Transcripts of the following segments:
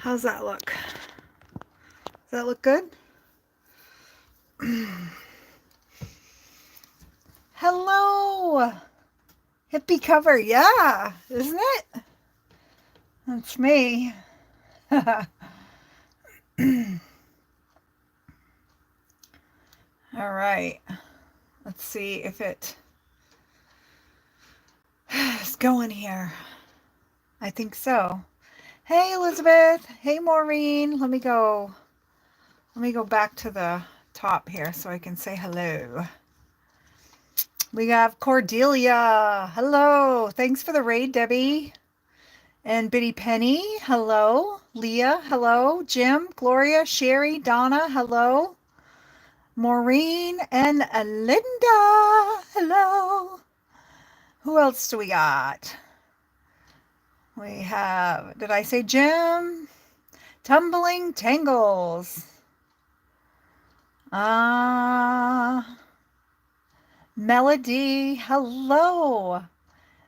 How's that look? Does that look good? Hello! Hippie cover, yeah, isn't it? That's me. All right. Let's see if it is going here. I think so. Hey, Elizabeth. Hey, Maureen. Let me go back to the top here so I can say hello. We have Cordelia. Hello. Thanks for the raid, Debbie. And Biddy Penny. Hello. Leah. Hello. Jim, Gloria, Sherry, Donna. Hello. Maureen and Linda. Hello. Who else do we got? We have, did I say Jim? Tumbling Tangles. Melody. Hello.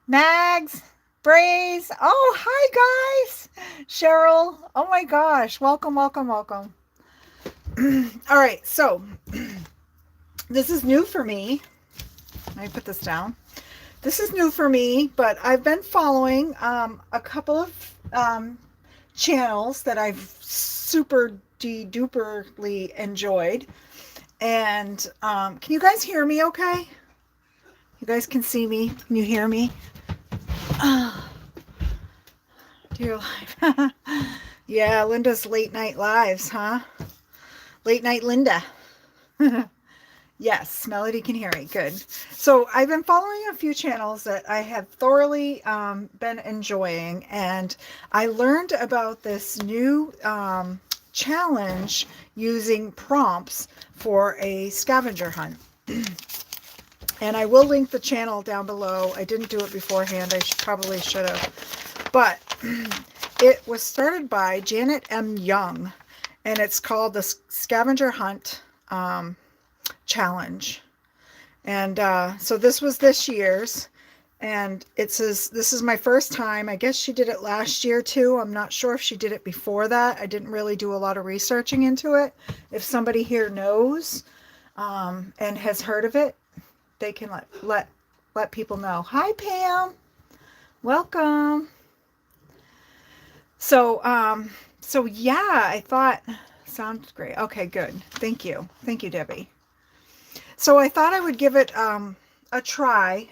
Mags. Braze. Oh, hi guys. Cheryl. Oh my gosh. Welcome, welcome, welcome. All right. So this is new for me. Let me put this down. This is new for me, but I've been following a couple of channels that I've super duperly enjoyed. And can you guys hear me okay? You guys can see me? Can you hear me? Dear life. Yeah, Linda's late night lives, huh? Late night Linda. Yes, Melody can hear me. Good. So I've been following a few channels that I have thoroughly been enjoying, and I learned about this new challenge using prompts for a scavenger hunt. And I will link the channel down below. I didn't do it beforehand. I probably should have. But it was started by Janet M. Young, and it's called the Scavenger Hunt challenge. And so this was this year's, and it says this is my first time. I guess she did it last year too. I'm not sure if she did it before that. I didn't really do a lot of researching into it. If somebody here knows and has heard of it, they can let people know. Hi Pam, welcome. So yeah, I thought sounds great. Okay, good. Thank you, Debbie. So I thought I would give it a try.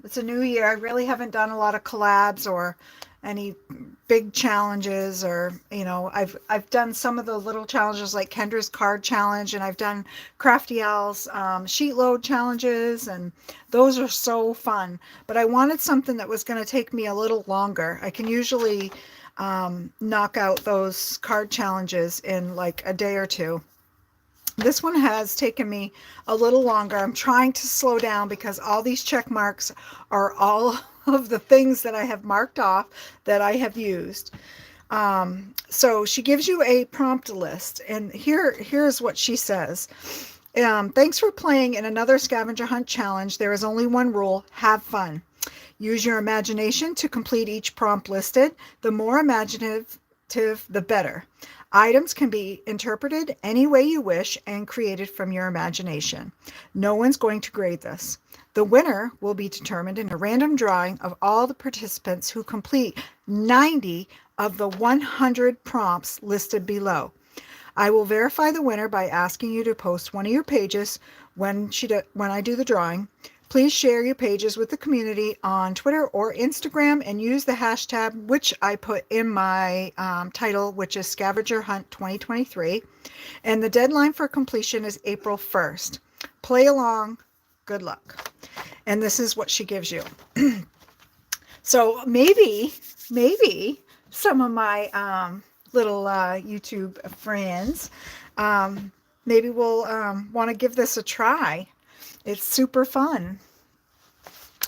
It's a new year. I really haven't done a lot of collabs or any big challenges, or I've done some of the little challenges like Kendra's card challenge, and I've done Crafty Owl's sheet load challenges, and those are so fun. But I wanted something that was going to take me a little longer. I can usually knock out those card challenges in like a day or two. This one has taken me a little longer. I'm trying to slow down because all these check marks are all of the things that I have marked off that I have used. So she gives you a prompt list, and here's what she says. Thanks for playing in another scavenger hunt challenge. There is only one rule: have fun. Use your imagination to complete each prompt listed. The more imaginative, the better. Items can be interpreted any way you wish and created from your imagination. No one's going to grade this. The winner will be determined in a random drawing of all the participants who complete 90 of the 100 prompts listed below. I will verify the winner by asking you to post one of your pages when I do the drawing. Please share your pages with the community on Twitter or Instagram and use the hashtag, which I put in my title, which is Scavenger Hunt 2023. And the deadline for completion is April 1st. Play along. Good luck. And this is what she gives you. So maybe some of my little YouTube friends maybe will want to give this a try. It's super fun.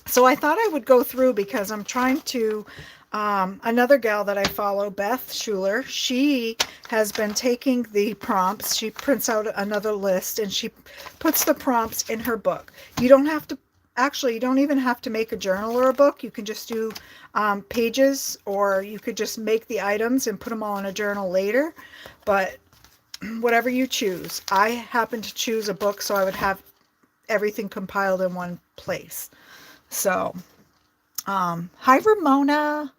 So I thought I would go through, because I'm trying to, another gal that I follow, Beth Schuler, she has been taking the prompts. She prints out another list and she puts the prompts in her book. You don't have to actually, you don't even have to make a journal or a book. You can just do pages, or you could just make the items and put them all in a journal later. But whatever you choose. I happen to choose a book so I would have everything compiled in one place. So, hi Ramona.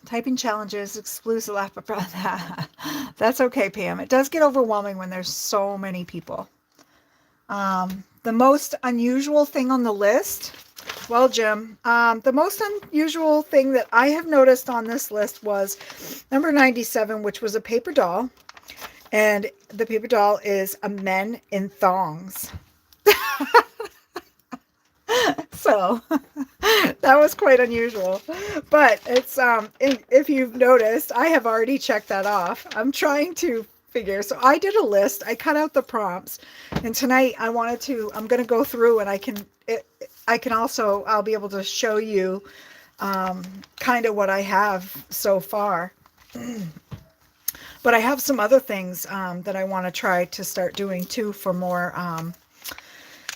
Typing challenges, exclusive laugh about that. That's okay, Pam. It does get overwhelming when there's so many people. The most unusual thing on the list, well, Jim, the most unusual thing that I have noticed on this list was number 97, which was a paper doll. And the paper doll is a men in thongs. So that was quite unusual, but it's if you've noticed, I have already checked that off. I'm trying to figure, so I did a list, I cut out the prompts, and tonight I'm going to go through, and I'll be able to show you kind of what I have so far. But I have some other things that I want to try to start doing too, for more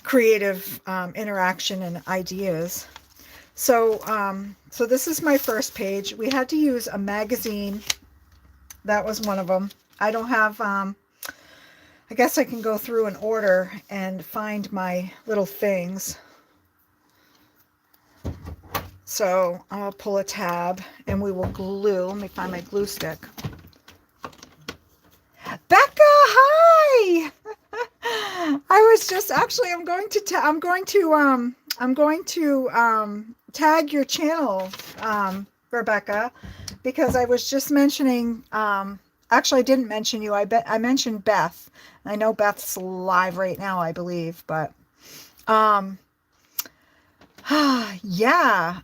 creative interaction and ideas. So so this is my first page. We had to use a magazine. That was one of them. I don't have, I guess I can go through in order and find my little things. So I'll pull a tab and we will glue. Let me find my glue stick. Becca, hi! I was just actually, I'm going to tag your channel, Rebecca, because I was just mentioning, actually I didn't mention you. I mentioned Beth. I know Beth's live right now, I believe, but yeah.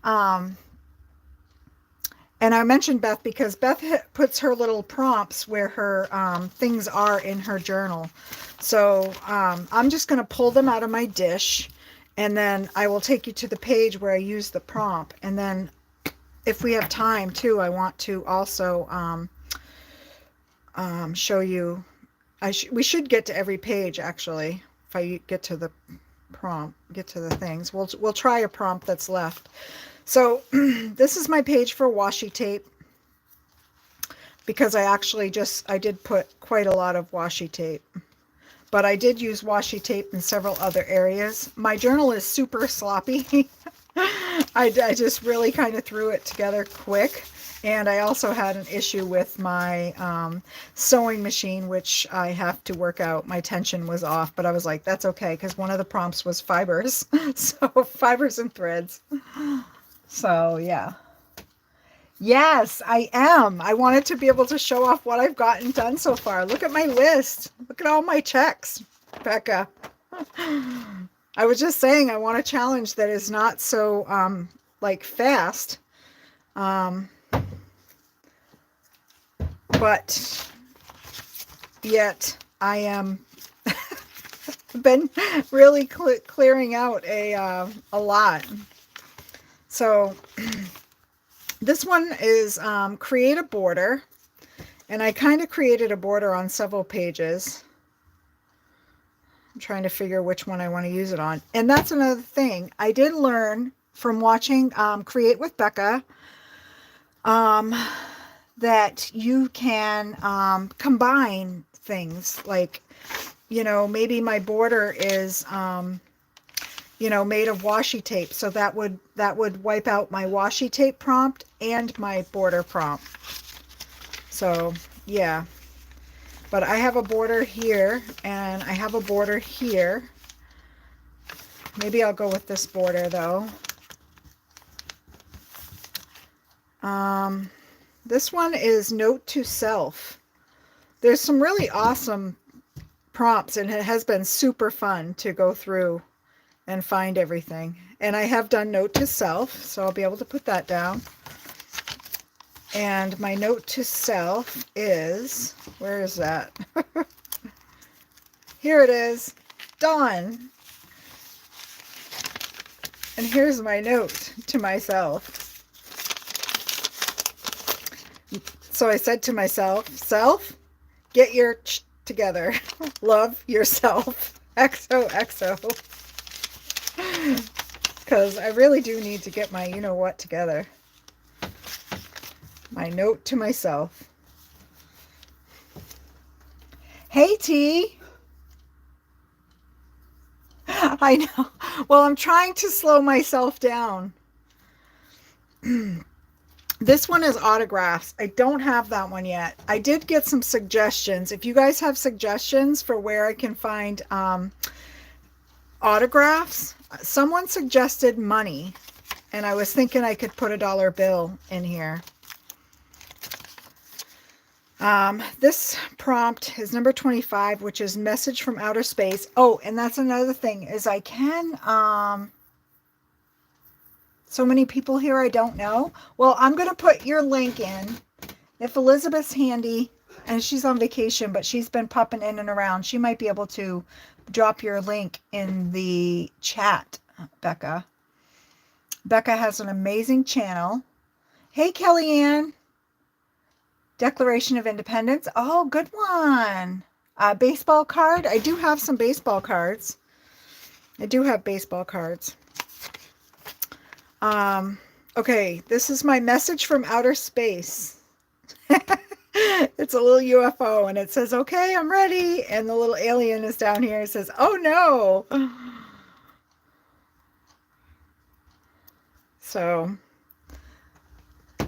And I mentioned Beth because Beth puts her little prompts where her things are in her journal. So I'm just going to pull them out of my dish, and then I will take you to the page where I use the prompt. And then if we have time too, I want to also show you. We should get to every page actually. If I get to the prompt, get to the things, we'll try a prompt that's left. So this is my page for washi tape, because I did put quite a lot of washi tape, but I did use washi tape in several other areas. My journal is super sloppy. I just really kind of threw it together quick. And I also had an issue with my sewing machine, which I have to work out. My tension was off, but I was like, that's okay, because one of the prompts was fibers. So fibers and threads. So yeah. Yes, I am. I wanted to be able to show off what I've gotten done so far. Look at my list. Look at all my checks, Becca. I was just saying I want a challenge that is not so like fast. But yet I am been really clearing out a lot. So this one is create a border, and I kind of created a border on several pages. I'm trying to figure which one I want to use it on. And that's another thing. I did learn from watching Create with Becca that you can combine things, like, you know, maybe my border is you know, made of washi tape, so that would wipe out my washi tape prompt and my border prompt. So yeah, but I have a border here and I have a border here. Maybe I'll go with this border though. This one is note to self. There's some really awesome prompts, and it has been super fun to go through and find everything. And I have done note to self, so I'll be able to put that down. And my note to self is, where is that? Here it is, done. And here's my note to myself. So I said to myself, self, get your together. Love yourself. XOXO. Because I really do need to get my you-know-what together. My note to myself. Hey, T. I know. Well, I'm trying to slow myself down. This one is autographs. I don't have that one yet. I did get some suggestions. If you guys have suggestions for where I can find autographs, someone suggested money, and I was thinking I could put a dollar bill in here. This prompt is number 25, which is message from outer space. Oh, and that's another thing is I can, so many people here I don't know. Well, I'm going to put your link in. If Elizabeth's handy, and she's on vacation, but she's been popping in and around, she might be able to drop your link in the chat, Becca. Becca has an amazing channel. Hey, Kellyanne. Declaration of Independence. Oh, good one. Baseball card. I do have some baseball cards. I do have baseball cards. Okay, this is my message from outer space. It's a little UFO, and it says, okay, I'm ready. And the little alien is down here. It says, oh, no. So,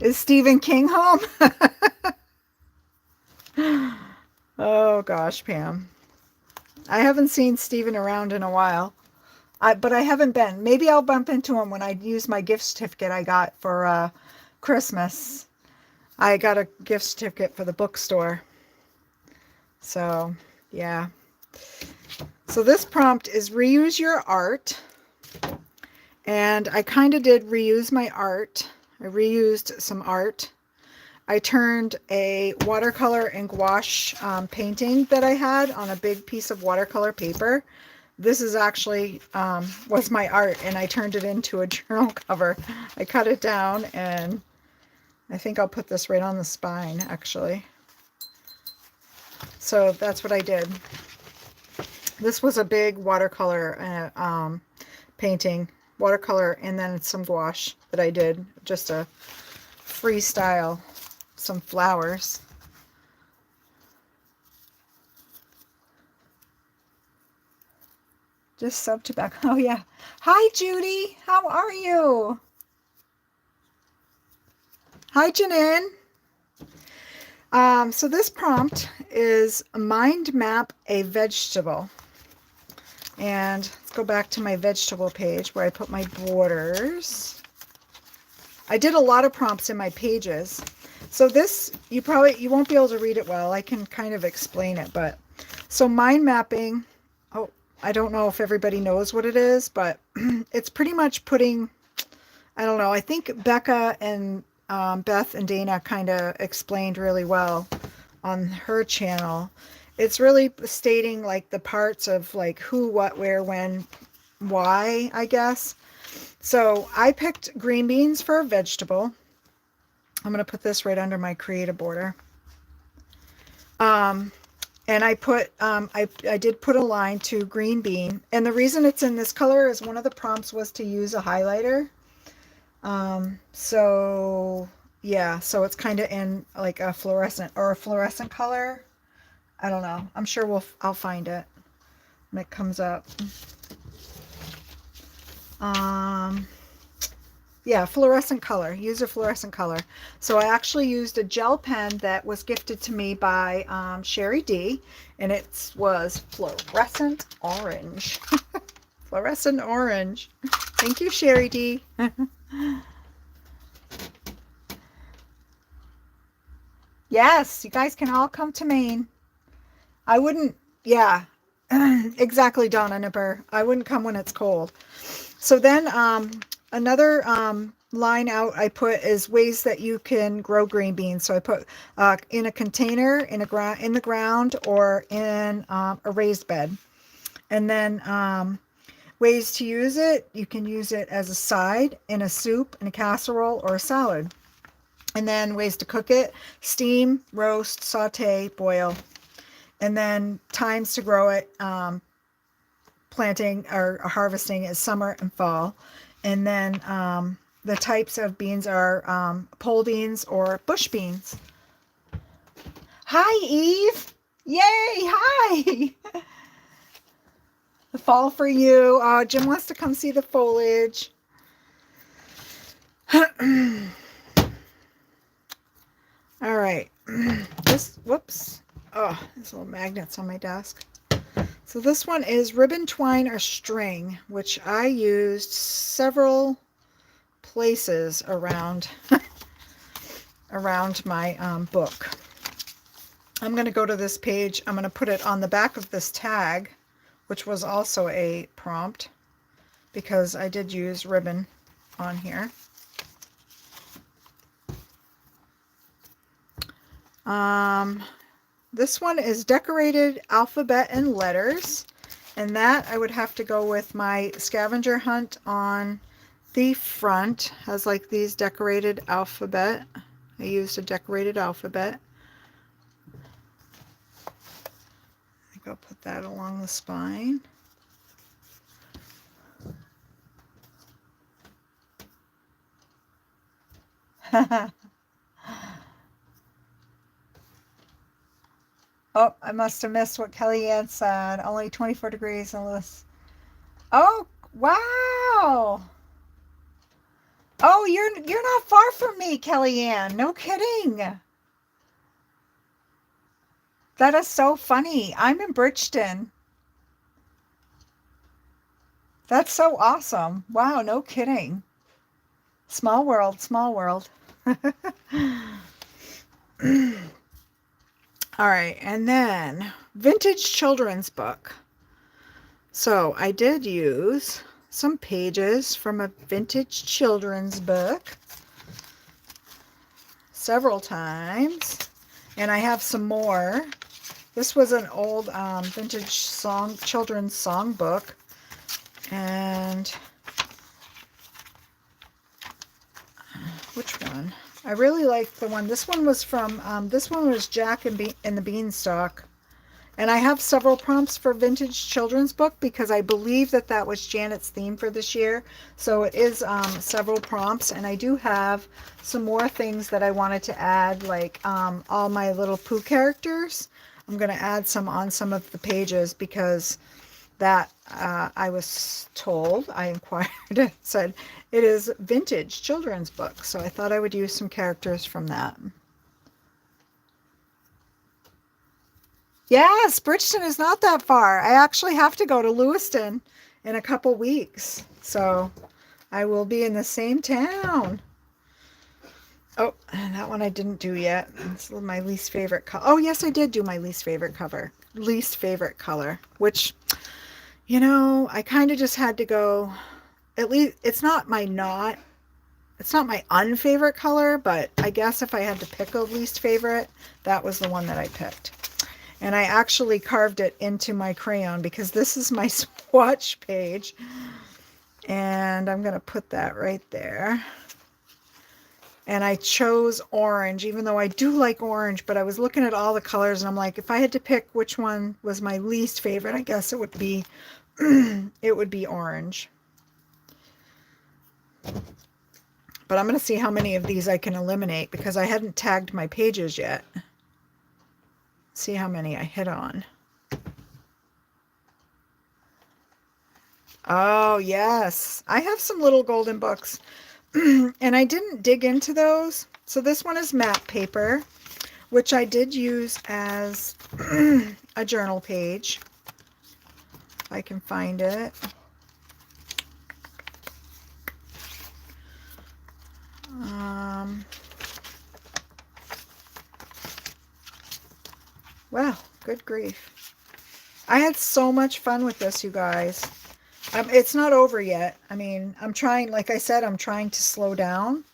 is Stephen King home? Oh, gosh, Pam. I haven't seen Stephen around in a while. But I haven't been. Maybe I'll bump into him when I use my gift certificate I got for Christmas. I got a gift certificate for the bookstore. So, yeah. So this prompt is reuse your art. And I kind of did reuse my art. I reused some art. I turned a watercolor and gouache painting that I had on a big piece of watercolor paper. This is actually was my art, and I turned it into a journal cover. I cut it down, and I think I'll put this right on the spine, actually. So that's what I did. This was a big watercolor painting, watercolor, and then some gouache that I did, just a freestyle, some flowers. Just sub to back. Oh, yeah. Hi, Judy. How are you? Hi, Janine. So this prompt is mind map a vegetable. And let's go back to my vegetable page where I put my borders. I did a lot of prompts in my pages. So this, you won't be able to read it well. I can kind of explain it, but so mind mapping, I don't know if everybody knows what it is, but it's pretty much putting, I don't know, I think Becca and Beth and Dana kind of explained really well on her channel. It's really stating like the parts of like who, what, where, when, why, I guess. So I picked green beans for a vegetable. I'm going to put this right under my creative border. And I put, I did put a line to green bean. And the reason it's in this color is one of the prompts was to use a highlighter. So yeah, so it's kind of in like a fluorescent color. I don't know. I'm sure I'll find it when it comes up. Yeah, fluorescent color. Use a fluorescent color. So I actually used a gel pen that was gifted to me by Sherry D, and it was fluorescent orange. Fluorescent orange. Thank you, Sherry D. Yes, you guys can all come to Maine. I wouldn't, yeah, exactly, Donna Nipper. I wouldn't come when it's cold. So then another line out I put is ways that you can grow green beans. So I put in a container, in the ground, or in a raised bed. And then ways to use it, you can use it as a side in a soup, in a casserole, or a salad. And then ways to cook it: steam, roast, saute, boil. And then times to grow it. planting or harvesting is summer and fall. And then the types of beans are pole beans or bush beans. Hi, Eve. Yay, hi. The fall for you. Jim wants to come see the foliage. All right. Whoops. Oh, there's little magnets on my desk. So this one is ribbon, twine, or string, which I used several places around around my book. I'm going to go to this page. I'm going to put it on the back of this tag, which was also a prompt because I did use ribbon on here. This one is decorated alphabet and letters, and that I would have to go with my Scavenger Hunt on the front. Has like these decorated alphabet. I used a decorated alphabet. I think I'll put that along the spine. Oh, I must have missed what Kellyanne said. Only 24 degrees in Lewis. Oh, wow. Oh, you're not far from me, Kellyanne. No kidding. That is so funny. I'm in Bridgeton. That's so awesome. Wow, no kidding. Small world, small world. All right, and then vintage children's book. So I did use some pages from a vintage children's book several times, and I have some more. This was an old vintage children's song book, and which one? I really like the one. This one was from, this one was Jack and the Beanstalk. And I have several prompts for vintage children's book because I believe that that was Janet's theme for this year. So it is several prompts. And I do have some more things that I wanted to add, like all my little Pooh characters. I'm going to add some on some of the pages because that I was told, I inquired, it said it is vintage children's book. So I thought I would use some characters from that. Yes, Bridgeton is not that far. I actually have to go to Lewiston in a couple weeks. So I will be in the same town. Oh, and that one I didn't do yet. It's my least favorite color. Oh, yes, I did do my least favorite color, which, you know, I kind of just had to go, at least it's not my unfavorite color, but I guess if I had to pick a least favorite, that was the one that I picked. And I actually carved it into my crayon because this is my swatch page. And I'm going to put that right there. And I chose orange, even though I do like orange, but I was looking at all the colors and I'm like, if I had to pick which one was my least favorite, I guess it would be it would be orange. But I'm going to see how many of these I can eliminate because I hadn't tagged my pages yet. See how many I hit on. Oh, yes. I have some little golden books. And I didn't dig into those. So this one is matte paper, which I did use as a journal page. If I can find it. Wow, good grief. I had so much fun with this, you guys. It's not over yet. I mean, I'm trying, like I said, I'm trying to slow down.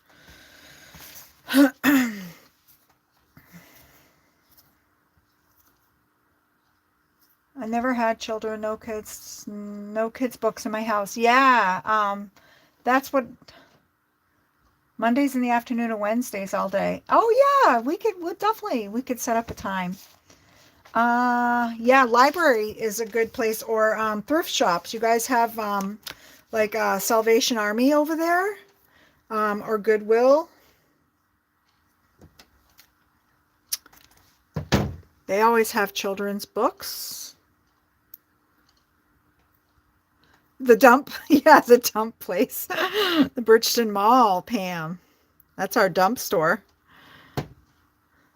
I never had children, no kids books in my house. Yeah, that's what, Mondays in the afternoon and Wednesdays all day. Oh yeah, we could set up a time. Yeah, library is a good place, or thrift shops. You guys have like Salvation Army over there, or Goodwill. They always have children's books. The dump, yeah, the dump place. The Bridgeton Mall, Pam. That's our dump store.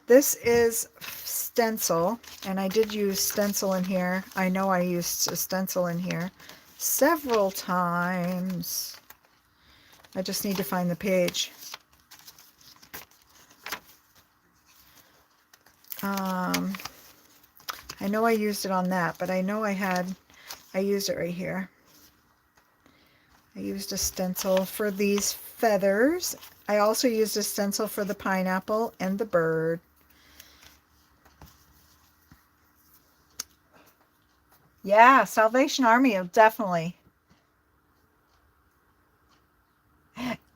This is stencil, and I did use stencil in here. I know I used a stencil in here several times. I just need to find the page. I know I used it on that, but I know I used it right here. I used a stencil for these feathers. I also used a stencil for the pineapple and the bird. Yeah, Salvation Army, definitely.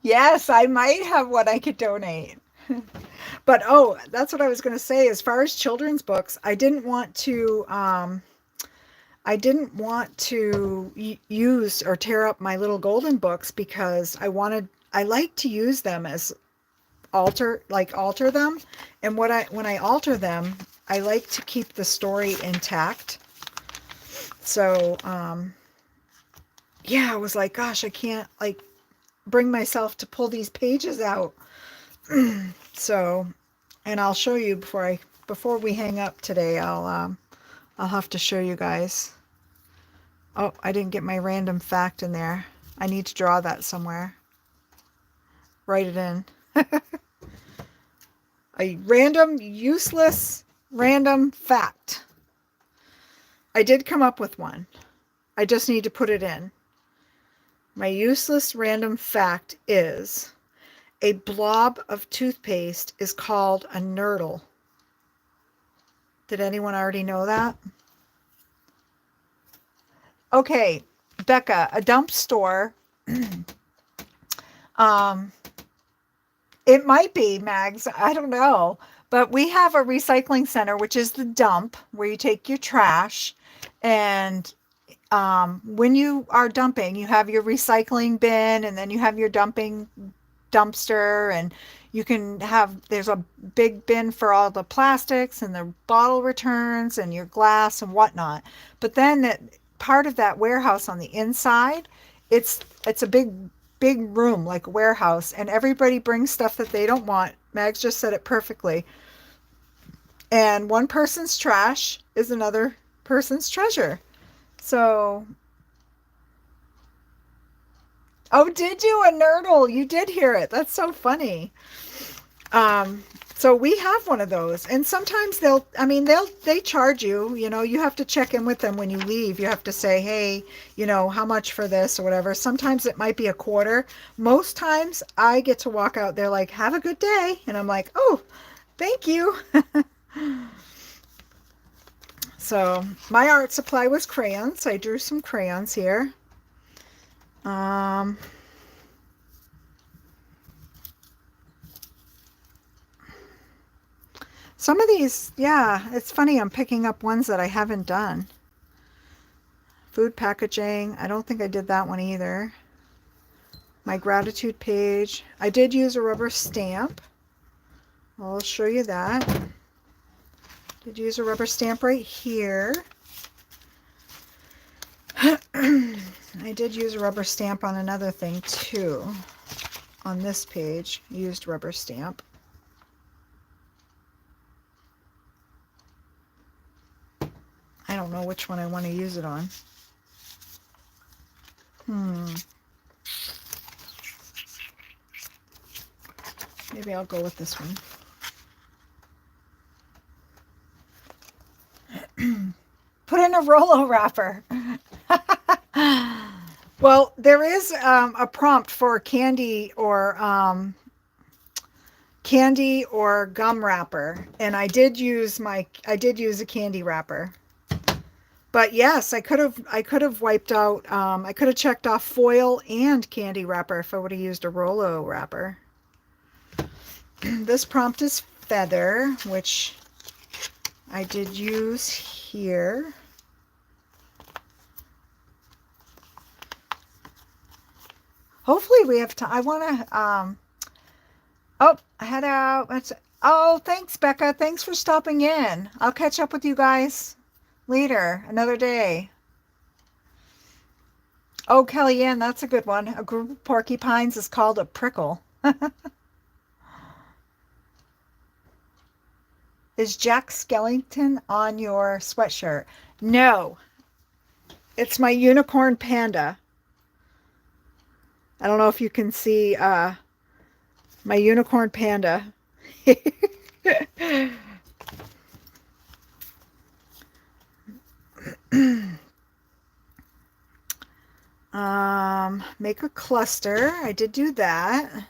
Yes, I might have what I could donate. But oh, that's what I was going to say. As far as children's books, I didn't want to use or tear up my little golden books because I like to use them as alter them. And when I alter them, I like to keep the story intact. So, yeah, I was like, gosh, I can't like bring myself to pull these pages out. So, and I'll show you before we hang up today, I'll have to show you guys. Oh, I didn't get my random fact in there. I need to draw that somewhere. Write it in. A random, useless, random fact. I did come up with one. I just need to put it in. My useless random fact is a blob of toothpaste is called a nurdle. Did anyone already know that? Okay, Becca, a dump store. It might be, Mags. I don't know. But we have a recycling center, which is the dump, where you take your trash. And when you are dumping, you have your recycling bin, and then you have your dumping dumpster, and there's a big bin for all the plastics and the bottle returns and your glass and whatnot. But then part of that warehouse on the inside, it's a big room, like a warehouse, and everybody brings stuff that they don't want. Mags just said it perfectly. And one person's trash is another person's treasure. So, oh, did you? A nurdle? You did hear it. That's so funny. So we have one of those, and sometimes they charge you, you have to check in with them when you leave. You have to say, hey, how much for this or whatever. Sometimes it might be a quarter. Most times I get to walk out there like, have a good day. And I'm like, oh, thank you. So my art supply was crayons. I drew some crayons here. Some of these, yeah, it's funny. I'm picking up ones that I haven't done. Food packaging. I don't think I did that one either. My gratitude page. I did use a rubber stamp. I'll show you that. Did use a rubber stamp right here. I did use a rubber stamp on another thing too. On this page, I used rubber stamp. I don't know which one I want to use it on. Maybe I'll go with this one. Put in a Rolo wrapper. Well, there is a prompt for candy or gum wrapper, and I did use a candy wrapper. But yes, I could have wiped out, I could have checked off foil and candy wrapper if I would have used a Rolo wrapper. This prompt is feather, which I did use here. Hopefully we have time. I want to, oh, head out. Oh, thanks, Becca. Thanks for stopping in. I'll catch up with you guys later, another day. Oh, Kellyanne, that's a good one. A group of porcupines is called a prickle. Is Jack Skellington on your sweatshirt? No, it's my unicorn panda. I don't know if you can see my unicorn panda. Make a cluster. I did do that.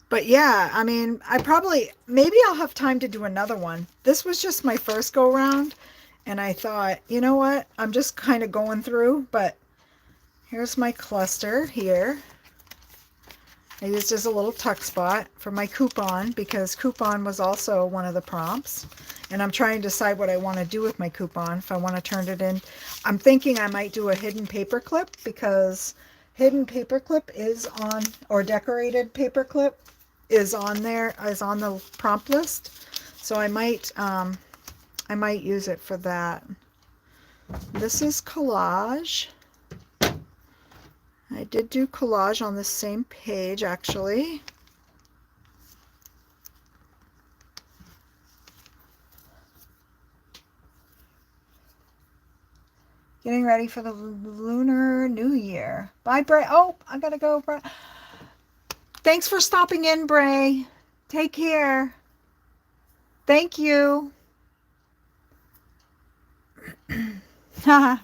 But yeah, I mean, maybe I'll have time to do another one. This was just my first go round, and I thought, you know what? I'm just kind of going through, but here's my cluster here. I used as a little tuck spot for my coupon because coupon was also one of the prompts. And I'm trying to decide what I want to do with my coupon, if I want to turn it in. I'm thinking I might do a hidden paperclip because hidden paperclip is on, or decorated paperclip is on there, is on the prompt list. So I might use it for that. This is collage. I did do collage on the same page, actually. Getting ready for the Lunar New Year. Bye, Bray. Oh, I gotta go, Bray. Thanks for stopping in, Bray. Take care. Thank you. You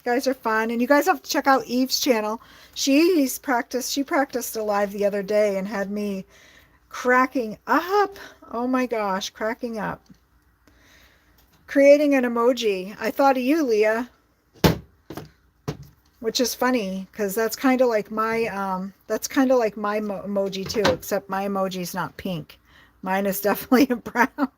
guys are fun, and you guys have to check out Eve's channel. She practiced a live the other day and had me cracking up. Oh my gosh, cracking up. Creating an emoji. I thought of you, Leah. Which is funny because that's kind of like my emoji too, except my emoji's not pink. Mine is definitely a brown.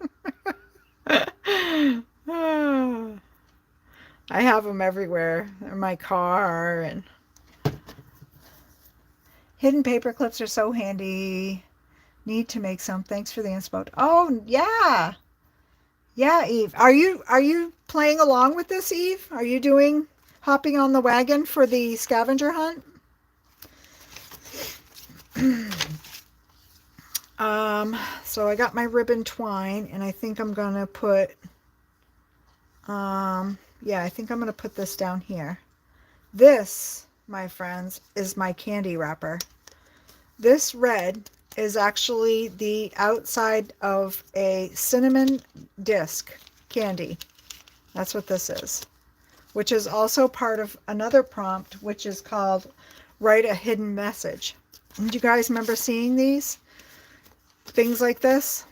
I have them everywhere. In my car, and hidden paper clips are so handy. Need to make some. Thanks for the inspo. Oh yeah. Yeah, Eve. Are you playing along with this, Eve? Are you hopping on the wagon for the scavenger hunt? So I got my ribbon twine, and I think I'm gonna put yeah, I think I'm gonna put this down here. This, my friends, is my candy wrapper. This red is actually the outside of a cinnamon disc candy. That's what this is, which is also part of another prompt, which is called Write a Hidden Message. Do you guys remember seeing these? Things like this?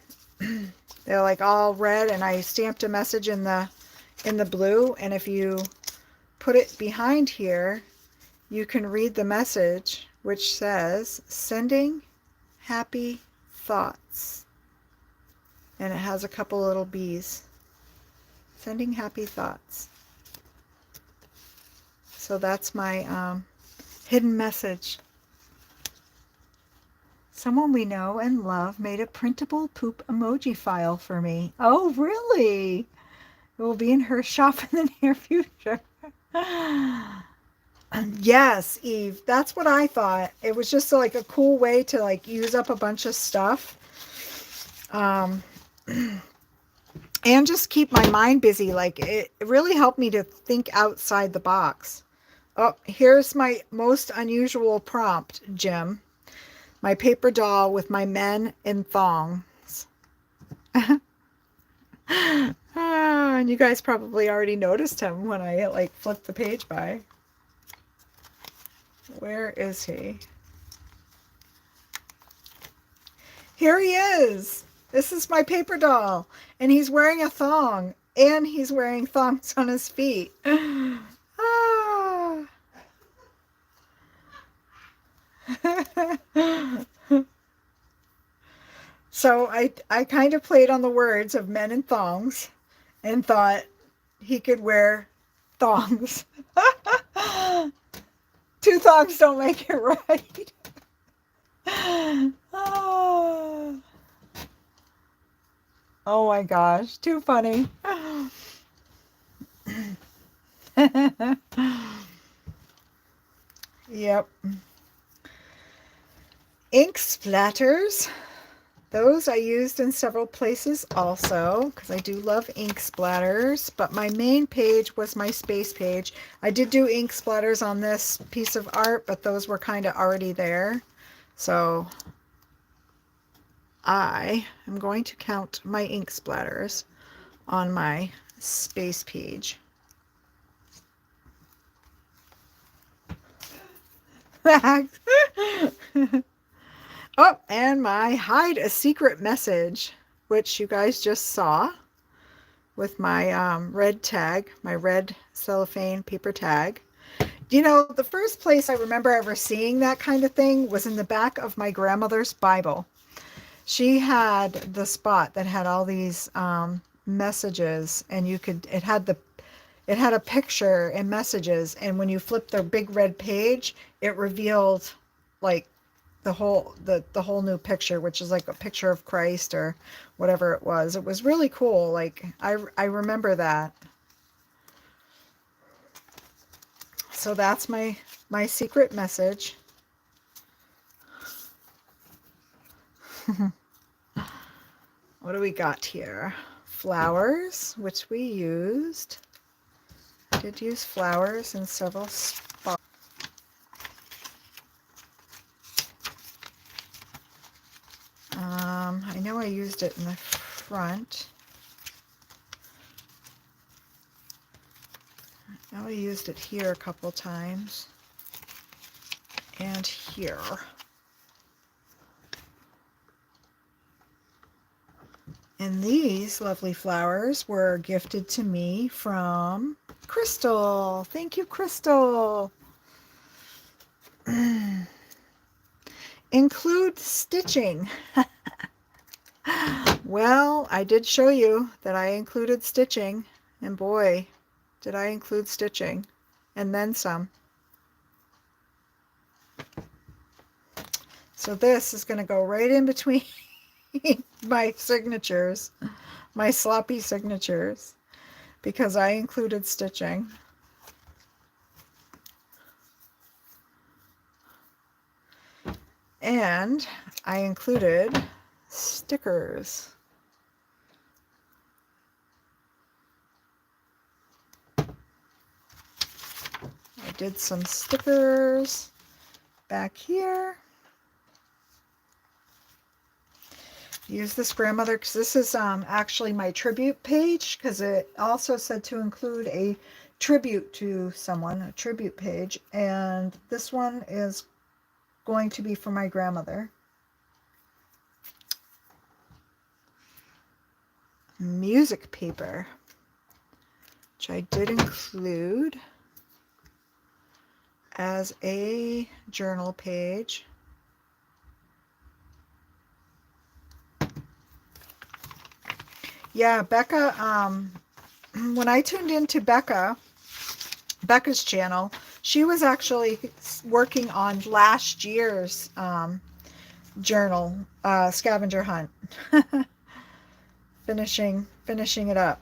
They're like all red, and I stamped a message in the blue, and if you put it behind here, you can read the message, which says, sending happy thoughts. And it has a couple little bees. Sending happy thoughts. So that's my hidden message. Someone we know and love made a printable poop emoji file for me. Oh, really? It will be in her shop in the near future. Yes, Eve, that's what I thought. It was just like a cool way to like use up a bunch of stuff. And just keep my mind busy. Like it really helped me to think outside the box. Oh, here's my most unusual prompt, Jim. My paper doll with my men in thongs. And you guys probably already noticed him when I like flipped the page by. Where is he? Here he is. This is my paper doll, and he's wearing a thong, and he's wearing thongs on his feet. Ah. So I kind of played on the words of men and thongs and thought he could wear thongs. Two thongs don't make it right. Oh, oh my gosh, too funny. Yep. Ink splatters. Those I used in several places also because I do love ink splatters, but my main page was my space page. I did do ink splatters on this piece of art, but those were kind of already there. So I am going to count my ink splatters on my space page. Oh, and my hide a secret message, which you guys just saw with my red tag, my red cellophane paper tag. You know, the first place I remember ever seeing that kind of thing was in the back of my grandmother's Bible. She had the spot that had all these messages, and you could, it had a picture and messages, and when you flipped the big red page, it revealed like the whole new picture, which is like a picture of Christ or whatever it was. It was really cool. Like I remember that. So that's my secret message. What do we got here? Flowers, which we used. I did use flowers in several spots. I know I used it in the front. I know I used it here a couple times. And here. And these lovely flowers were gifted to me from Crystal. Thank you, Crystal. Include stitching. Well, I did show you that I included stitching, and boy, did I include stitching, and then some. So this is going to go right in between my signatures, my sloppy signatures, because I included stitching. And I included stickers. I did some stickers back here. Use this grandmother because this is actually my tribute page, because it also said to include a tribute to someone, a tribute page, and this one is going to be for my grandmother. Music paper, which I did include as a journal page. Yeah, Becca, when I tuned into Becca's channel, she was actually working on last year's journal, Scavenger Hunt. finishing it up.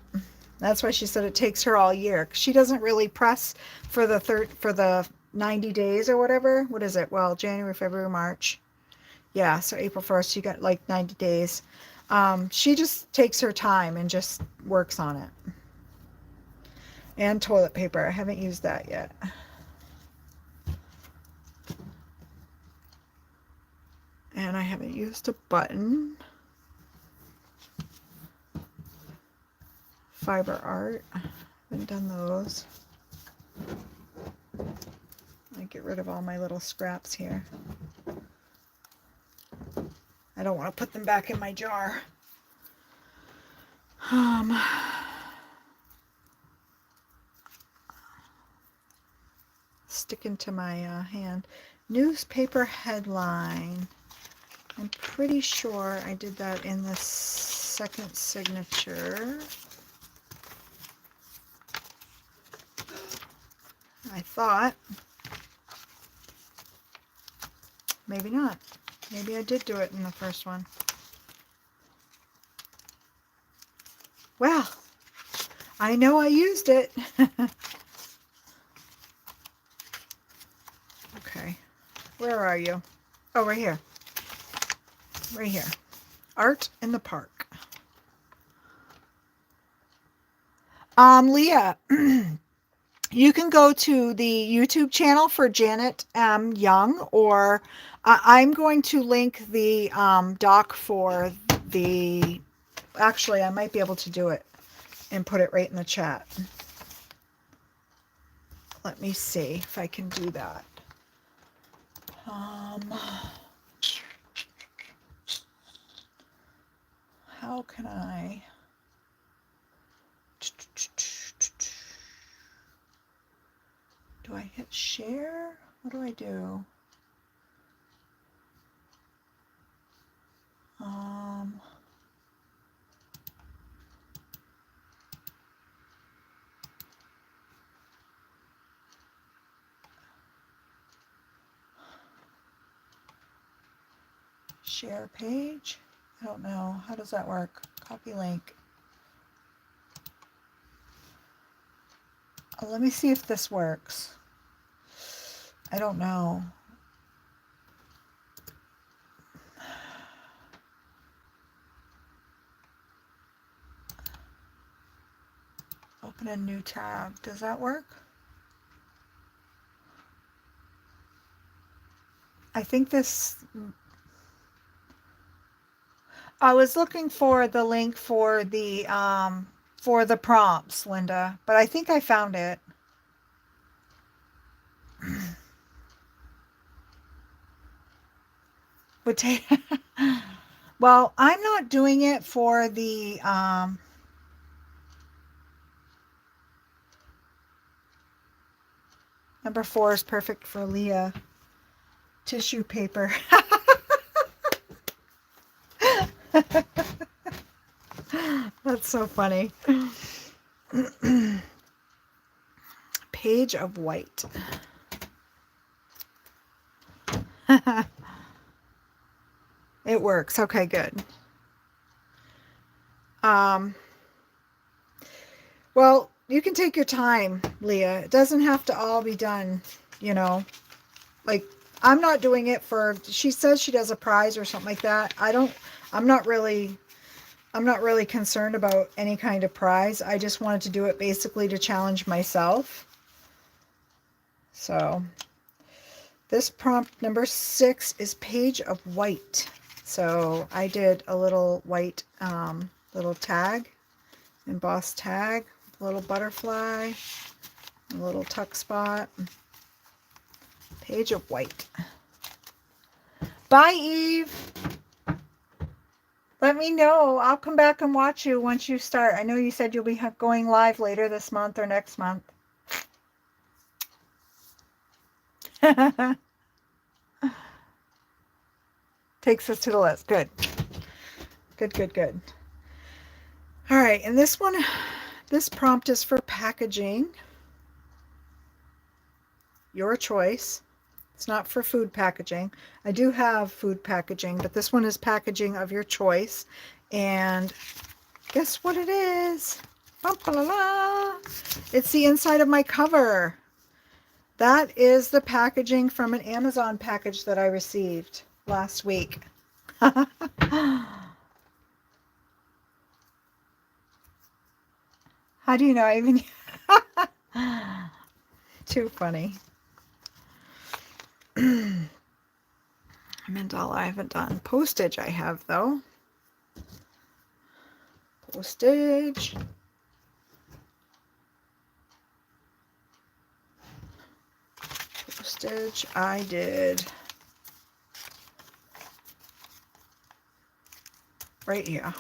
That's why she said it takes her all year. She doesn't really press for the 90 days or whatever. What is it? Well, January, February, March. Yeah, so April 1st, you got like 90 days. She just takes her time and just works on it. And toilet paper. I haven't used that yet. And I haven't used a button. Fiber art. Haven't done those. I get rid of all my little scraps here. I don't want to put them back in my jar. Sticking to my hand. Newspaper headline. I'm pretty sure I did that in the second signature. I thought. Maybe not. Maybe I did do it in the first one. Well, I know I used it. Okay. Where are you? Oh, right here. Right here. Art in the Park. Leah, you can go to the YouTube channel for Janet M. Young, or I'm going to link the doc for the, actually, I might be able to do it and put it right in the chat. Let me see if I can do that. How can I? Do I hit share? What do I do? Share page? I don't know. How does that work? Copy link. Let me see if this works. I don't know. Open a new tab. Does that work? I think this... I was looking for the link for the prompts, Linda, but I think I found it. Would take... Well, I'm not doing it for the number 4 is perfect for Leah. Tissue paper. That's so funny. Page of white. It works. Okay, good. Well, you can take your time, Leah. It doesn't have to all be done, you know. Like, I'm not doing it for, she says she does a prize or something like that. I'm not really concerned about any kind of prize. I just wanted to do it basically to challenge myself. So this prompt number 6 is page of white. So I did a little white little tag, embossed tag, a little butterfly, a little tuck spot, page of white. Bye, Eve. Let me know. I'll come back and watch you once you start. I know you said you'll be going live later this month or next month. Takes us to the list. Good. Good, good, good. All right, and this one, this prompt is for packaging. Your choice. It's not for food packaging. I do have food packaging, but this one is packaging of your choice. And guess what it is? Ba-ba-la-la. It's the inside of my cover. That is the packaging from an Amazon package that I received last week. How do you know? I even too funny. Mandala I haven't done. Postage I have though. Postage. Postage I did right here.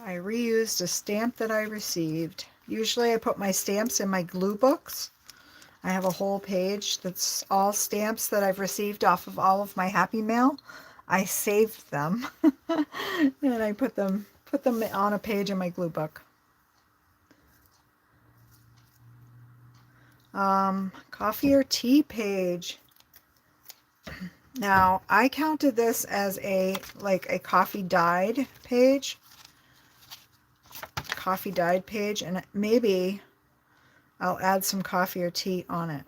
I reused a stamp that I received. Usually I put my stamps in my glue books. I have a whole page that's all stamps that I've received off of all of my Happy Mail. I saved them and I put them on a page in my glue book. Coffee or tea page. Now, I counted this as a coffee dyed page. Coffee dyed page, and maybe I'll add some coffee or tea on it.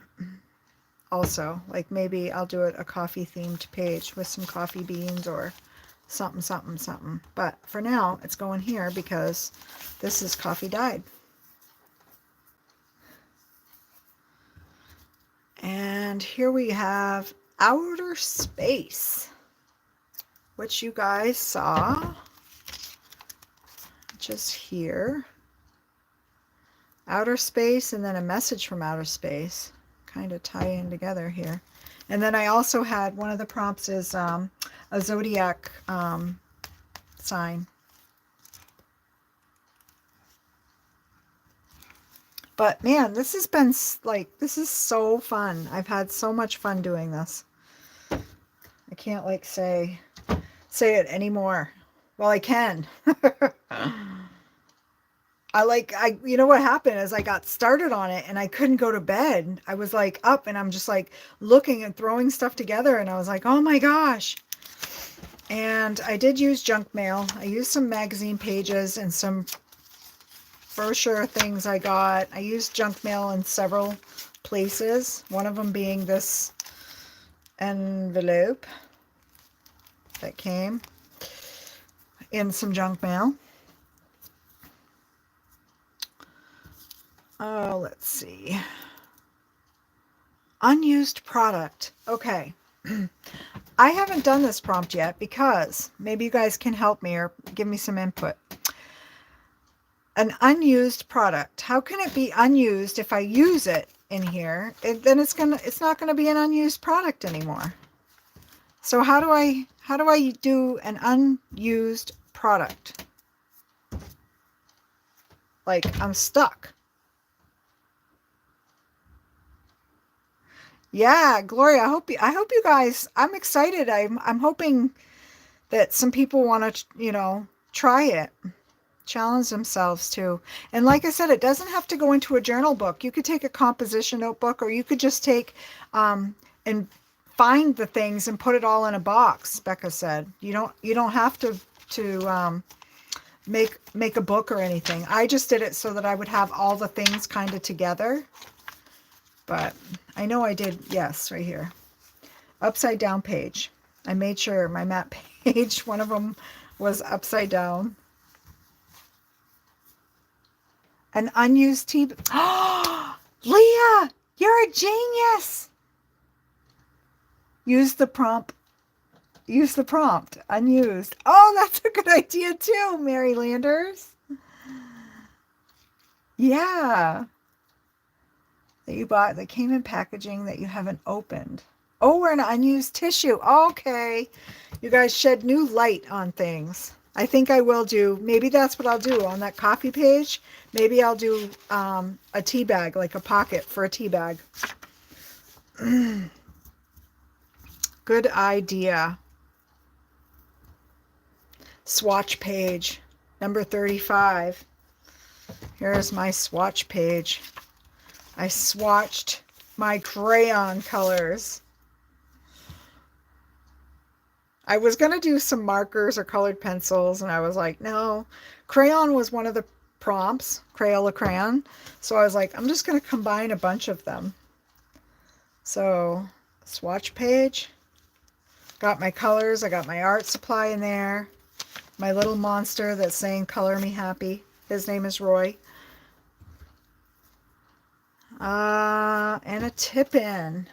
Also, like maybe I'll do it a coffee themed page with some coffee beans or something, something, something. But for now, it's going here because this is coffee dyed. And here we have Outer Space, which you guys saw just here. Outer Space and then a message from outer space kind of tie in together here. And then I also had one of the prompts is a zodiac sign. But man, this has been this is so fun. I've had so much fun doing this. I can't say it anymore. Well, I can. You know what happened is I got started on it and I couldn't go to bed. I was up and I'm just looking and throwing stuff together and I was like, oh my gosh. And I did use junk mail. I used some magazine pages and some brochure things I got. I used junk mail in several places. One of them being this envelope that came in some junk mail. Oh, let's see. Unused product. Okay. I haven't done this prompt yet because maybe you guys can help me or give me some input. An unused product. How can it be unused if I use it in here? Then it's not gonna be an unused product anymore. So how do I do an unused product? I'm stuck. Yeah, Gloria, I hope you guys, I'm excited. I'm hoping that some people want to, try it. Challenge themselves too. And like I said, it doesn't have to go into a journal book. You could take a composition notebook, or you could just take and find the things and put it all in a box. Becca said you don't have to make a book or anything. I just did it so that I would have all the things kind of together. But I know I did. Yes, right here, upside down page. I made sure my map page, one of them was upside down. An unused tea. Oh, Leah, you're a genius. Use the prompt. Unused. Oh, that's a good idea too, Mary Landers. Yeah. That you bought that came in packaging that you haven't opened. Oh, we're an unused tissue. Okay. You guys shed new light on things. I think I will do, maybe that's what I'll do on that coffee page. Maybe I'll do a tea bag, like a pocket for a tea bag. Good idea. Swatch page, number 35. Here's my swatch page. I swatched my crayon colors. I was going to do some markers or colored pencils, and I was like, no. Crayon was one of the prompts, Crayola crayon. So I was like, I'm just going to combine a bunch of them. So, swatch page. Got my colors. I got my art supply in there. My little monster that's saying, color me happy. His name is Roy. And a tip-in.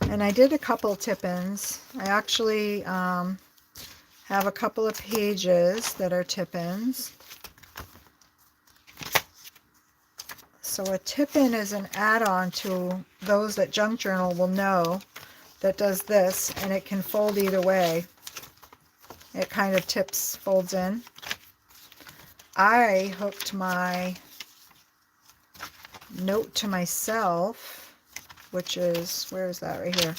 And I did a couple tip-ins. I actually have a couple of pages that are tip-ins. So a tip-in is an add-on to those that Junk Journal will know that does this, and it can fold either way. It kind of folds in. I hooked my note to myself, which is, where is that? Right here.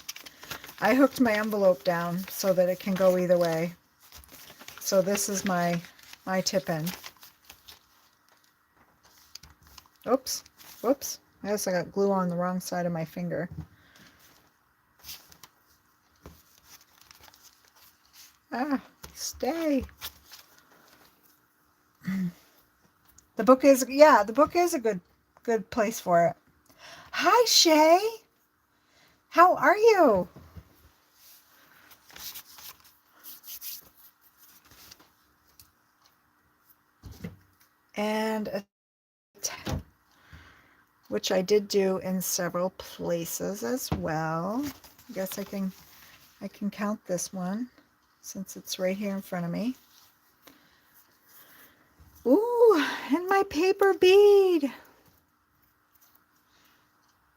I hooked my envelope down so that it can go either way. So this is my tip-in. Oops, whoops. I guess I got glue on the wrong side of my finger. Ah, stay. The book is, yeah, the book is a good place for it. Hi, Shay. How are you? And which I did do in several places as well. I guess I can count this one since it's right here in front of me. Ooh, and my paper bead.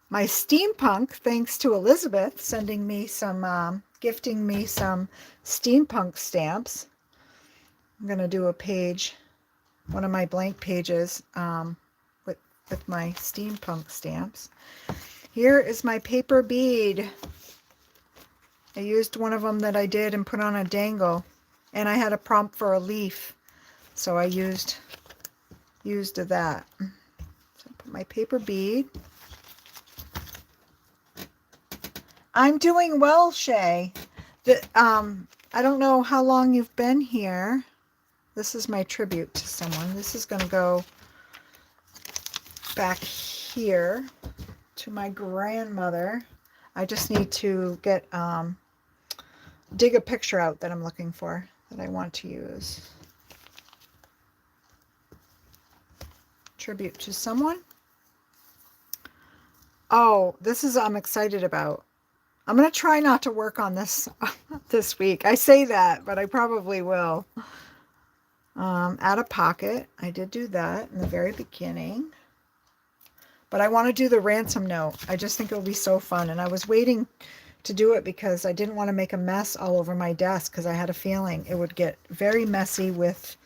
My steampunk, thanks to Elizabeth sending me some, gifting me some steampunk stamps. I'm going to do a page, one of my blank pages with my steampunk stamps. Here is my paper bead. I used one of them that I did and put on a dangle. And I had a prompt for a leaf. So I used that. So put my paper bead. I'm doing well, Shay. I don't know how long you've been here. This is my tribute to someone. This is going to go back here to my grandmother. I just need to get dig a picture out that I'm looking for that I want to use. Tribute to someone. Oh, this is I'm excited about. I'm going to try not to work on this this week. I say that, but I probably will. Add a pocket. I did do that in the very beginning. But I want to do the ransom note. I just think it will be so fun. And I was waiting to do it because I didn't want to make a mess all over my desk because I had a feeling it would get very messy with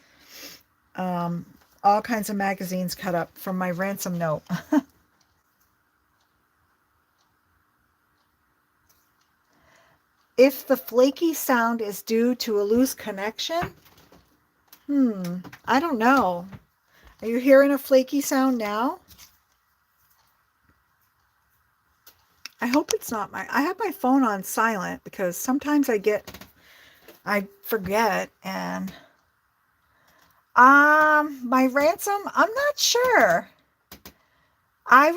all kinds of magazines cut up from my ransom note. If the flaky sound is due to a loose connection, I don't know. Are you hearing a flaky sound now? I hope it's not I have my phone on silent because sometimes I forget and my ransom, I'm not sure. I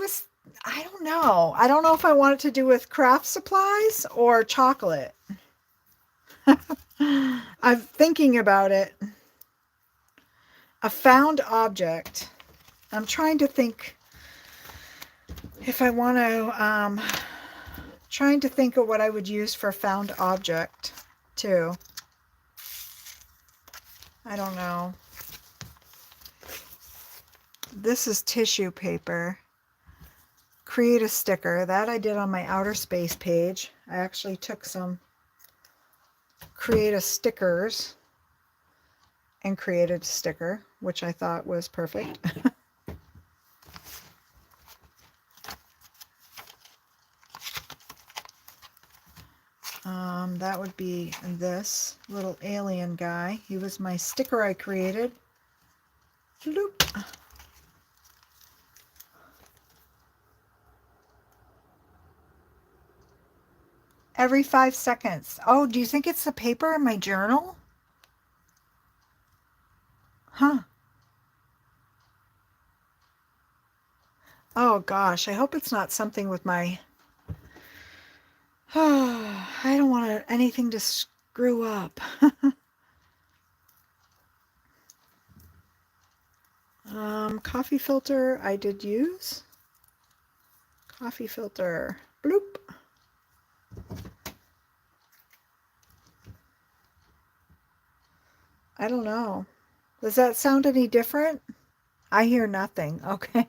don't know. I don't know if I want it to do with craft supplies or chocolate. I'm thinking about it. A found object. I'm trying to think if I want to, trying to think of what I would use for found object too. I don't know. This is tissue paper. Create a sticker. That I did on my outer space page. I actually took some create a stickers and created a sticker, which I thought was perfect. That would be this little alien guy. He was my sticker I created. Loop. Every 5 seconds. Oh, do you think it's the paper in my journal? Huh. Oh gosh, I hope it's not something with my... Oh, I don't want anything to screw up. Coffee filter I did use. Coffee filter. Bloop. I don't know. Does that sound any different? I hear nothing. Okay.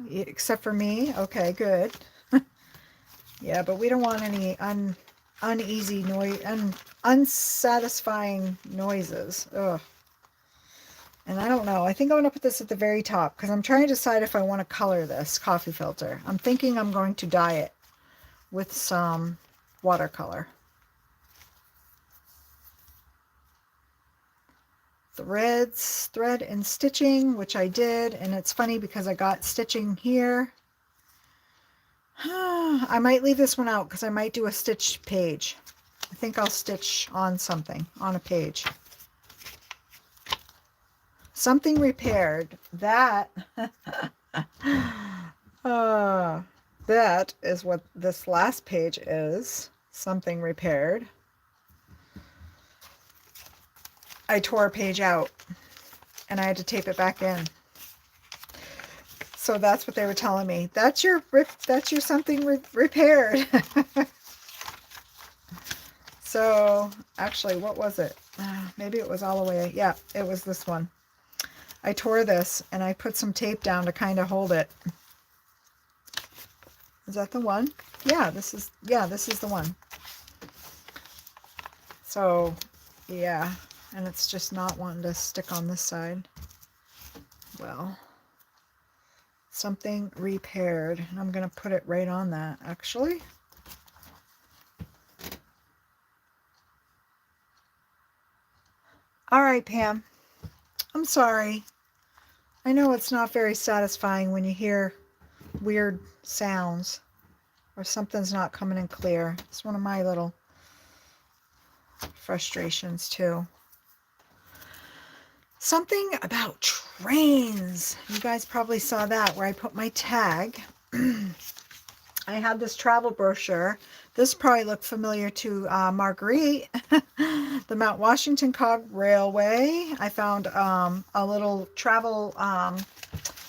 Except for me? Okay, good. Yeah, but we don't want any uneasy noise, unsatisfying noises. Ugh. And I don't know. I think I'm going to put this at the very top because I'm trying to decide if I want to color this coffee filter. I'm thinking I'm going to dye it with some watercolor. Thread and stitching, which I did, and it's funny because I got stitching here. I might leave this one out because I might do a stitch page. I think I'll stitch on something, on a page. Something repaired. That, that is what this last page is. Something repaired. I tore a page out and I had to tape it back in. So that's what they were telling me. That's your something repaired. So actually, what was it? Maybe it was all the way. Yeah, it was this one. I tore this and I put some tape down to kind of hold it. Is that the one? Yeah, this is the one. So yeah, and it's just not wanting to stick on this side. Well, something repaired, and I'm going to put it right on that actually. All right, Pam. I'm sorry. I know it's not very satisfying when you hear weird sounds or something's not coming in clear. It's one of my little frustrations too. Something about trains. You guys probably saw that where I put my tag. I had this travel brochure. This probably looked familiar to Marguerite. The Mount Washington Cog Railway. I found a little travel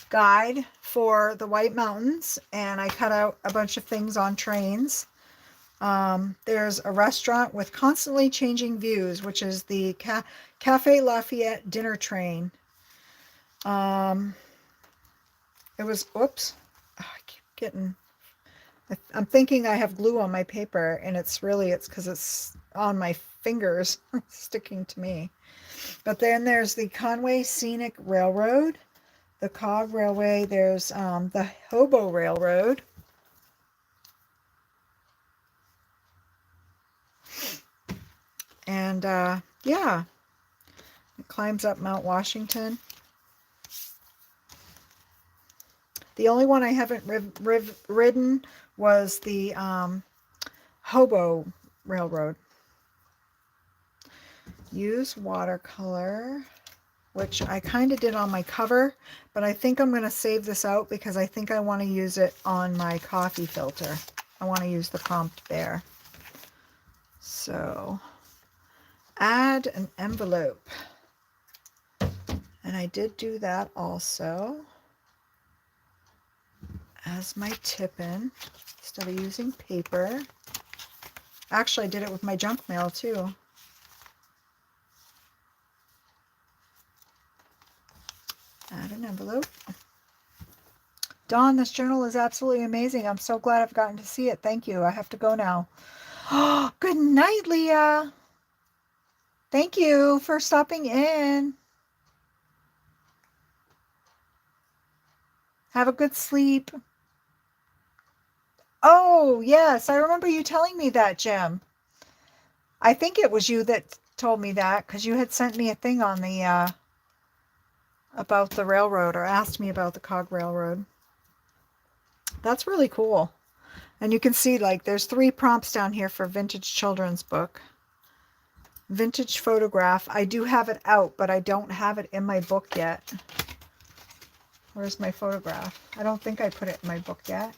guide for the White Mountains, and I cut out a bunch of things on trains. There's a restaurant with constantly changing views, which is the Cafe Lafayette dinner train. It was, oops, oh, I keep getting, I'm thinking I have glue on my paper, and it's because it's on my fingers sticking to me. But then there's the Conway Scenic Railroad, the Cog Railway. There's the Hobo Railroad. And yeah, it climbs up Mount Washington. The only one I haven't ridden was the Hobo Railroad. Use watercolor, which I kind of did on my cover, but I think I'm going to save this out because I think I want to use it on my coffee filter. I want to use the prompt there. So add an envelope. And I did do that also as my tip-in instead of using paper. Actually, I did it with my junk mail too. Add an envelope. Dawn, this journal is absolutely amazing. I'm so glad I've gotten to see it. Thank you. I have to go now. Oh, good night, Leah. Thank you for stopping in. Have a good sleep. Oh, yes. I remember you telling me that, Jim. I think it was you that told me that because you had sent me a thing on the about the railroad, or asked me about the Cog Railroad. That's really cool. And you can see, like, there's 3 prompts down here for vintage children's book. Vintage photograph. I do have it out, but I don't have it in my book yet. Where's my photograph? I don't think I put it in my book yet.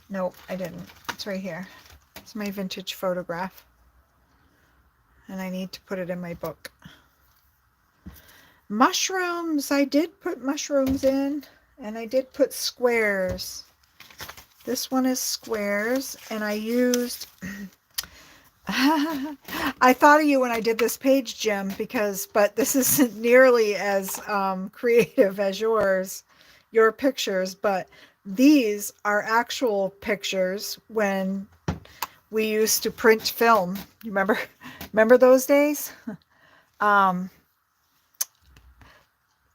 Nope, I didn't. It's right here. It's my vintage photograph. And I need to put it in my book. Mushrooms. I did put mushrooms in, and I did put squares. This one is squares, and I used I thought of you when I did this page, Jim, but this isn't nearly as creative as your pictures, but these are actual pictures when we used to print film. You remember those days?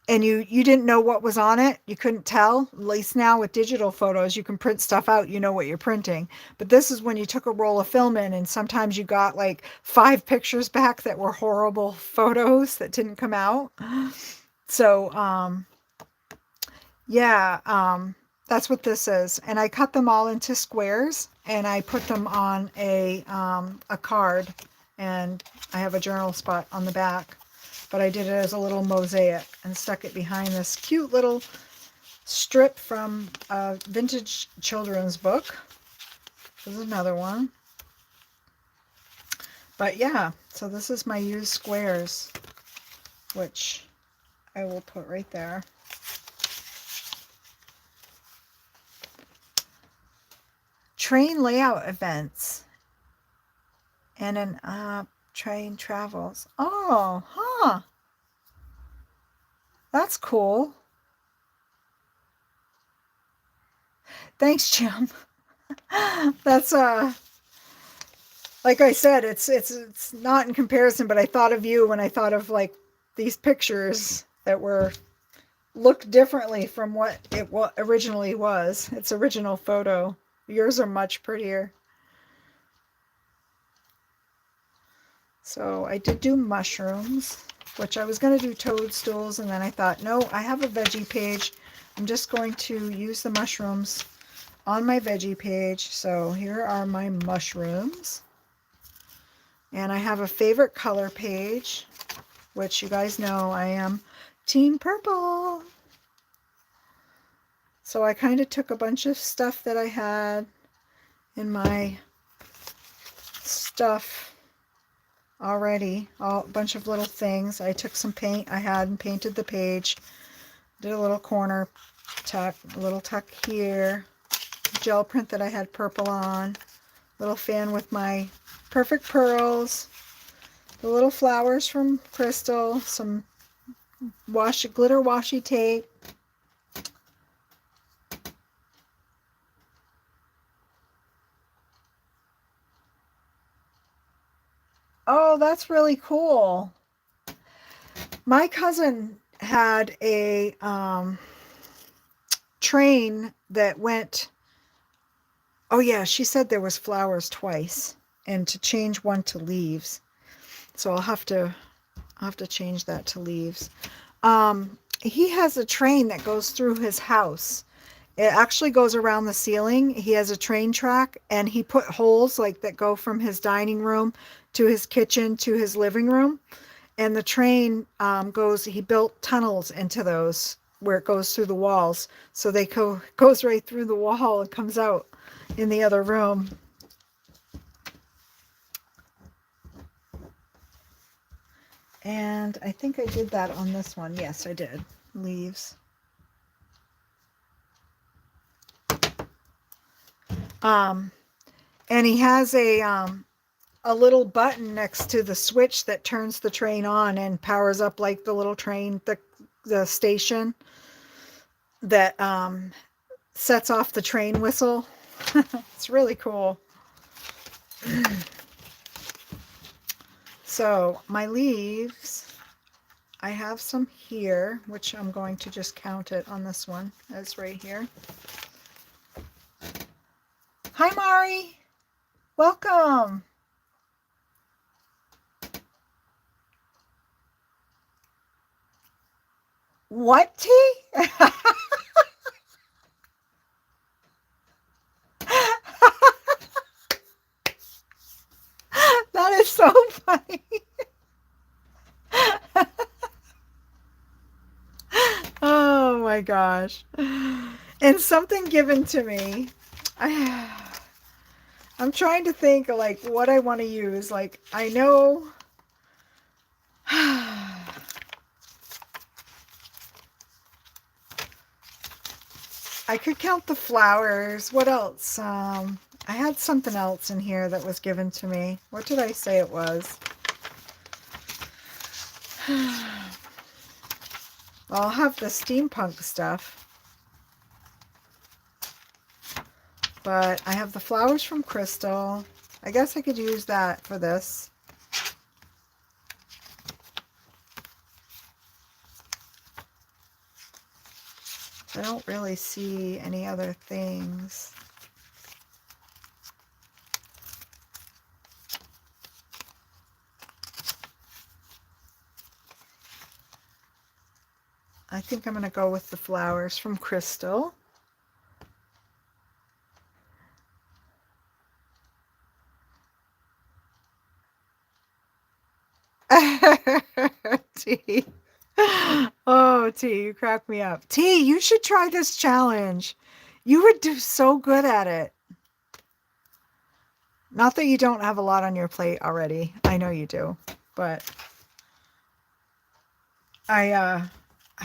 and you didn't know what was on it. You couldn't tell. At least now with digital photos, you can print stuff out. You know what you're printing. But this is when you took a roll of film in, and sometimes you got like 5 pictures back that were horrible photos that didn't come out. So, yeah, that's what this is. And I cut them all into squares, and I put them on a card, and I have a journal spot on the back. But I did it as a little mosaic and stuck it behind this cute little strip from a vintage children's book. This is another one. But yeah, so this is my used squares, which I will put right there. Train layout events and an train travels. Oh, huh. That's cool. Thanks, Jim. That's like I said, it's not in comparison, but I thought of you when I thought of like these pictures that were looked differently from what it originally was. Its original photo. Yours are much prettier. So I did do mushrooms, which I was going to do toadstools, and then I thought, no, I have a veggie page. I'm just going to use the mushrooms on my veggie page. So here are my mushrooms. And I have a favorite color page, which you guys know I am Team Purple. So I kind of took a bunch of stuff that I had in my stuff already, a bunch of little things. I took some paint I had and painted the page. Did a little corner tuck, a little tuck here. Gel print that I had purple on. Little fan with my perfect pearls. The little flowers from Crystal. Some glitter washi tape. Oh, that's really cool. My cousin had a train that went, oh yeah, she said there was flowers twice, and to change one to leaves. So I'll have to change that to leaves. He has a train that goes through his house. It actually goes around the ceiling. He has a train track, and he put holes like that go from his dining room to his kitchen to his living room. And the train he built tunnels into those where it goes through the walls. So goes right through the wall and comes out in the other room. And I think I did that on this one. Yes, I did. Leaves. And he has a little button next to the switch that turns the train on and powers up like the little train, the station that sets off the train whistle. It's really cool. So my leaves, I have some here, which I'm going to just count it on this one. It's right here. Hi, Mari. Welcome. What tea? That is so funny. Oh my gosh. And something given to me. I'm trying to think like what I want to use. Like I know I could count the flowers. What else? I had something else in here that was given to me. What did I say it was? I'll have the steampunk stuff. But I have the flowers from Crystal. I guess I could use that for this. really see any other things. I think I'm going to go with the flowers from Crystal. T. Oh, T, you crack me up. T, you should try this challenge. You would do so good at it. Not that you don't have a lot on your plate already. I know you do, but I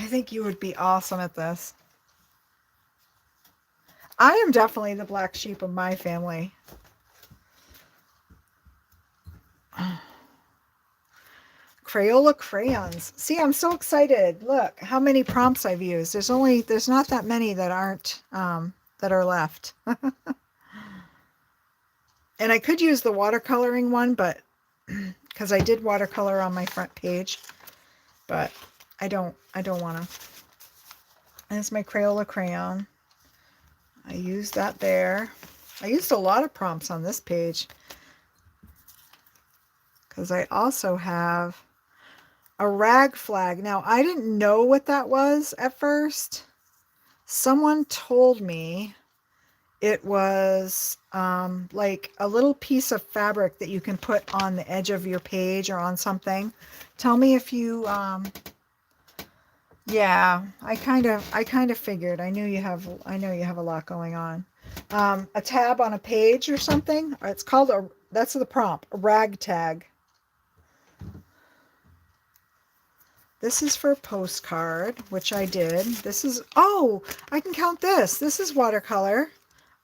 think you would be awesome at this. I am definitely the black sheep of my family. Crayola crayons. See, I'm so excited. Look how many prompts I've used. There's not that many that aren't that are left. And I could use the watercoloring one, but because I did watercolor on my front page, but I don't want to. There's my Crayola crayon. I used that there. I used a lot of prompts on this page because I also have a rag flag. Now, I didn't know what that was at first. Someone told me it was like a little piece of fabric that you can put on the edge of your page or on something. Tell me if you yeah, I kind of figured. I know you have a lot going on. A tab on a page or something. It's called that's the prompt, a rag tag. This is for a postcard, which I did. This is, oh, I can count this. This is watercolor.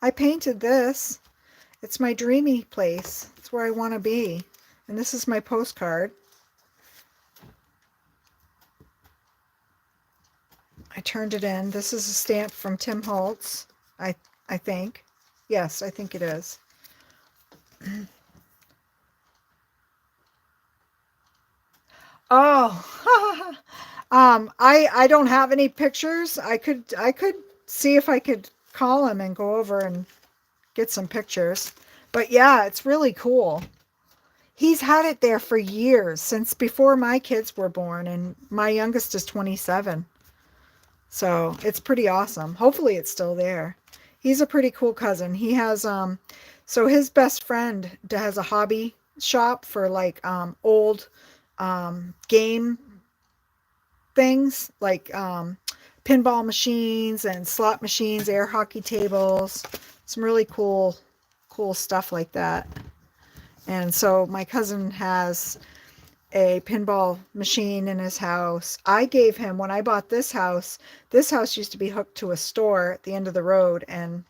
I painted this. It's my dreamy place. It's where I want to be. And this is my postcard. I turned it in. This is a stamp from Tim Holtz, I think. Yes, I think it is. Oh, I don't have any pictures. I could see if I could call him and go over and get some pictures. But yeah, it's really cool. He's had it there for years, since before my kids were born, and my youngest is 27. So it's pretty awesome. Hopefully it's still there. He's a pretty cool cousin. He has so his best friend has a hobby shop for like old game things, like pinball machines and slot machines, air hockey tables, some really cool stuff like that. And so my cousin has a pinball machine in his house. I gave him, when I bought this house used to be hooked to a store at the end of the road, and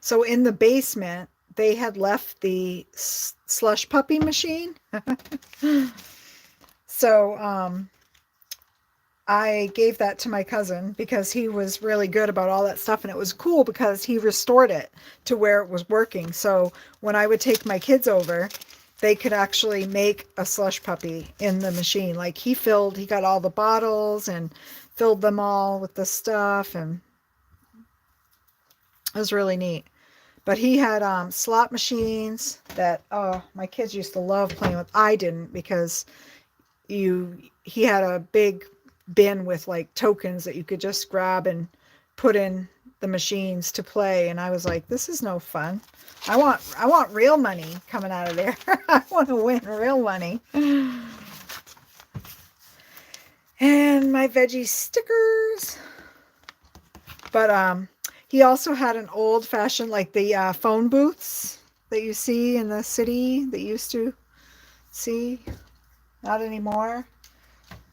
so in the basement they had left the slush puppy machine. So I gave that to my cousin because he was really good about all that stuff, and it was cool because he restored it to where it was working. So when I would take my kids over, they could actually make a slush puppy in the machine. Like he got all the bottles and filled them all with the stuff, and it was really neat. But he had slot machines that, oh, my kids used to love playing with. I didn't, because he had a big bin with like tokens that you could just grab and put in the machines to play, and I was like, this is no fun. I want real money coming out of there. I want to win real money. And my veggie stickers. But he also had an old-fashioned, like the phone booths that you see in the city that you used to see. Not anymore.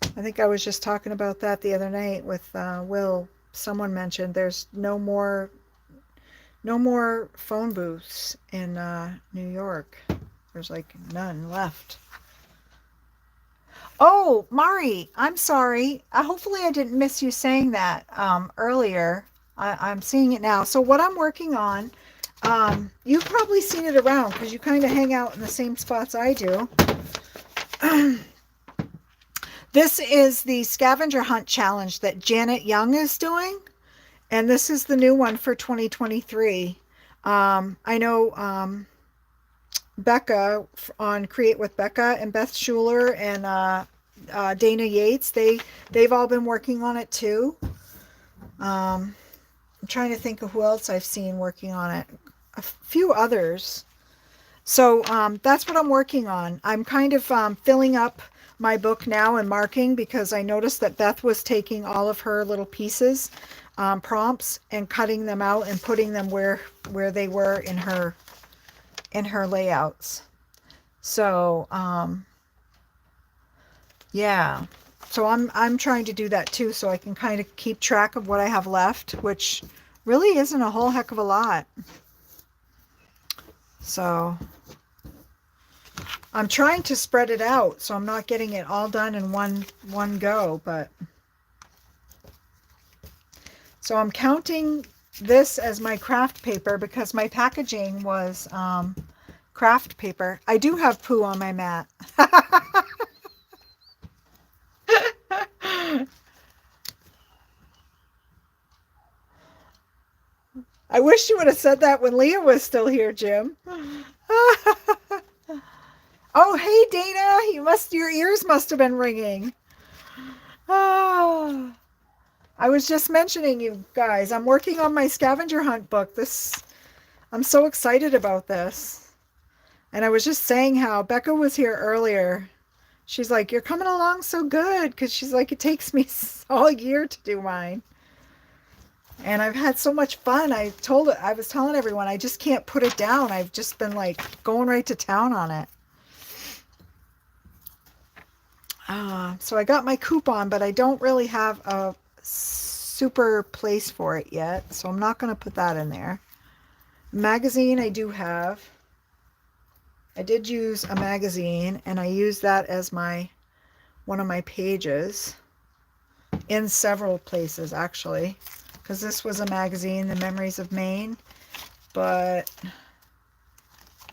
I think I was just talking about that the other night with Will. Someone mentioned there's no more phone booths in New York. There's like none left. Oh, Mari, I'm sorry. Hopefully I didn't miss you saying that earlier. I'm seeing it now. So what I'm working on, you've probably seen it around because you kind of hang out in the same spots I do. This is the Scavenger Hunt challenge that Janet Young is doing. And this is the new one for 2023. I know Becca on Create with Becca and Beth Schuler and Dana Yates. They've all been working on it too. I'm trying to think of who else I've seen working on it. A few others. So that's what I'm working on. I'm kind of filling up my book now and marking because I noticed that Beth was taking all of her little pieces, prompts, and cutting them out and putting them where they were in her layouts. So yeah. So I'm trying to do that too, so I can kind of keep track of what I have left, which really isn't a whole heck of a lot. So I'm trying to spread it out so I'm not getting it all done in one go, but so I'm counting this as my craft paper because my packaging was craft paper. I do have poo on my mat. I wish you would have said that when Leah was still here, Jim. Oh, hey Dana, your ears must have been ringing. Oh, I was just mentioning you guys. I'm working on my scavenger hunt book. I'm so excited about this. And I was just saying how Becca was here earlier. She's like, "You're coming along so good," because she's like, "It takes me all year to do mine." And I've had so much fun. I was telling everyone, I just can't put it down. I've just been like going right to town on it. So I got my coupon, but I don't really have a super place for it yet. So I'm not going to put that in there. Magazine I do have. I did use a magazine and I used that as one of my pages in several places actually, because this was a magazine, The Memories of Maine, but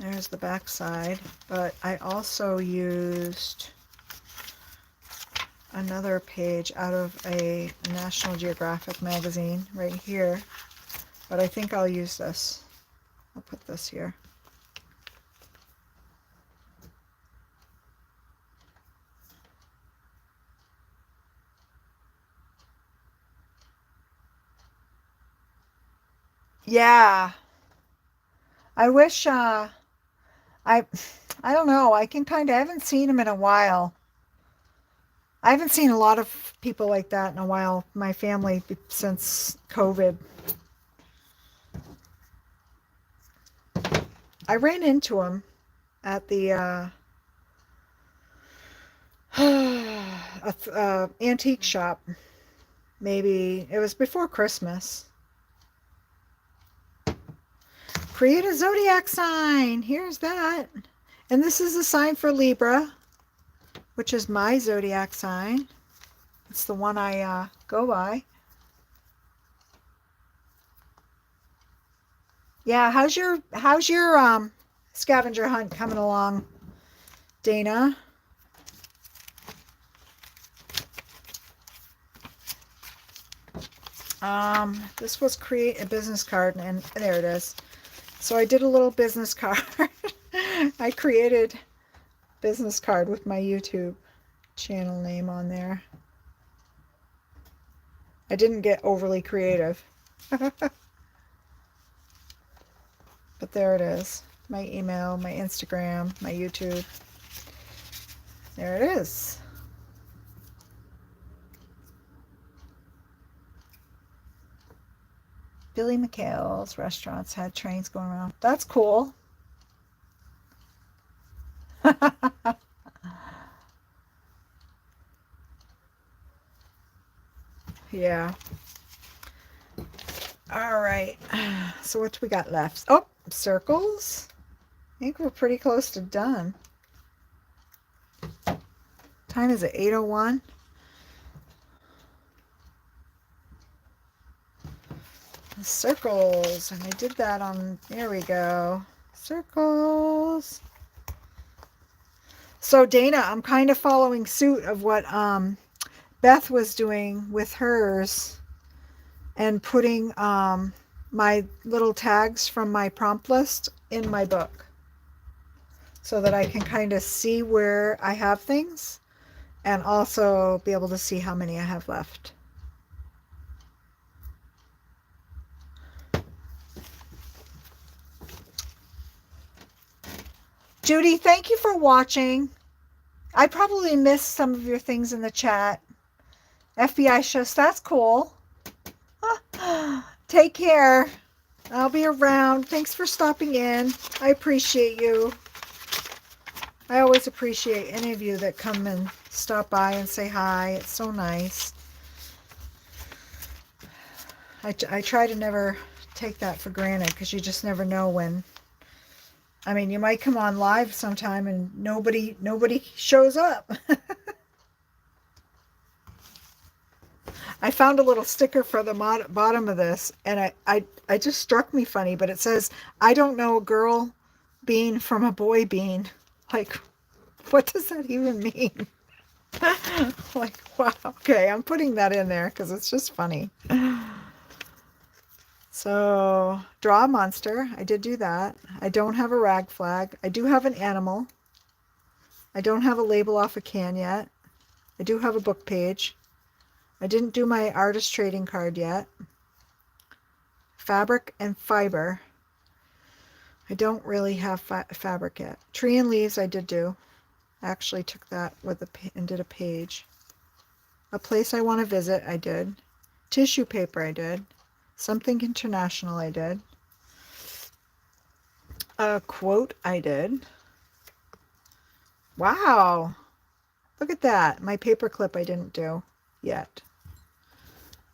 there's the back side. But I also used another page out of a National Geographic magazine right here, but I think I'll use this. I'll put this here. Yeah, I wish I I don't know. I haven't seen him in a while. I haven't seen a lot of people like that in a while. My family since COVID. I ran into him at the antique shop. Maybe it was before Christmas. Create a zodiac sign. Here's that. And this is a sign for Libra, which is my zodiac sign. It's the one I go by. Yeah, how's your scavenger hunt coming along, Dana? This was create a business card, and there it is. So I did a little business card. I created business card with my YouTube channel name on there. I didn't get overly creative. But there it is. My email, my Instagram, my YouTube. There it is. Billy McHale's restaurants had trains going around. That's cool. Yeah. All right. So what do we got left? Oh, circles. I think we're pretty close to done. Time is it? 8:01. Circles, and I did that on, there we go. Circles. So Dana, I'm kind of following suit of what Beth was doing with hers. and putting my little tags from my prompt list in my book so that I can kind of see where I have things and also be able to see how many I have left. Judy, thank you for watching. I probably missed some of your things in the chat. FBI shows, that's cool. Take care. I'll be around. Thanks for stopping in. I appreciate you. I always appreciate any of you that come and stop by and say hi. It's so nice. I try to never take that for granted because you just never know when. I mean, you might come on live sometime and nobody shows up. I found a little sticker for the bottom of this, and I just struck me funny, but it says, I don't know a girl bean from a boy bean. Like, what does that even mean? Like, wow. Okay, I'm putting that in there because it's just funny. So, draw a monster. I did do that. I don't have a rag flag. I do have an animal. I don't have a label off a can yet. I do have a book page. I didn't do my artist trading card yet. Fabric and fiber. I don't really have fabric yet. Tree and leaves I did do. I actually took that with and did a page. A place I want to visit I did. Tissue paper I did. Something international I did. A quote I did. Wow. Look at that. My paper clip I didn't do yet.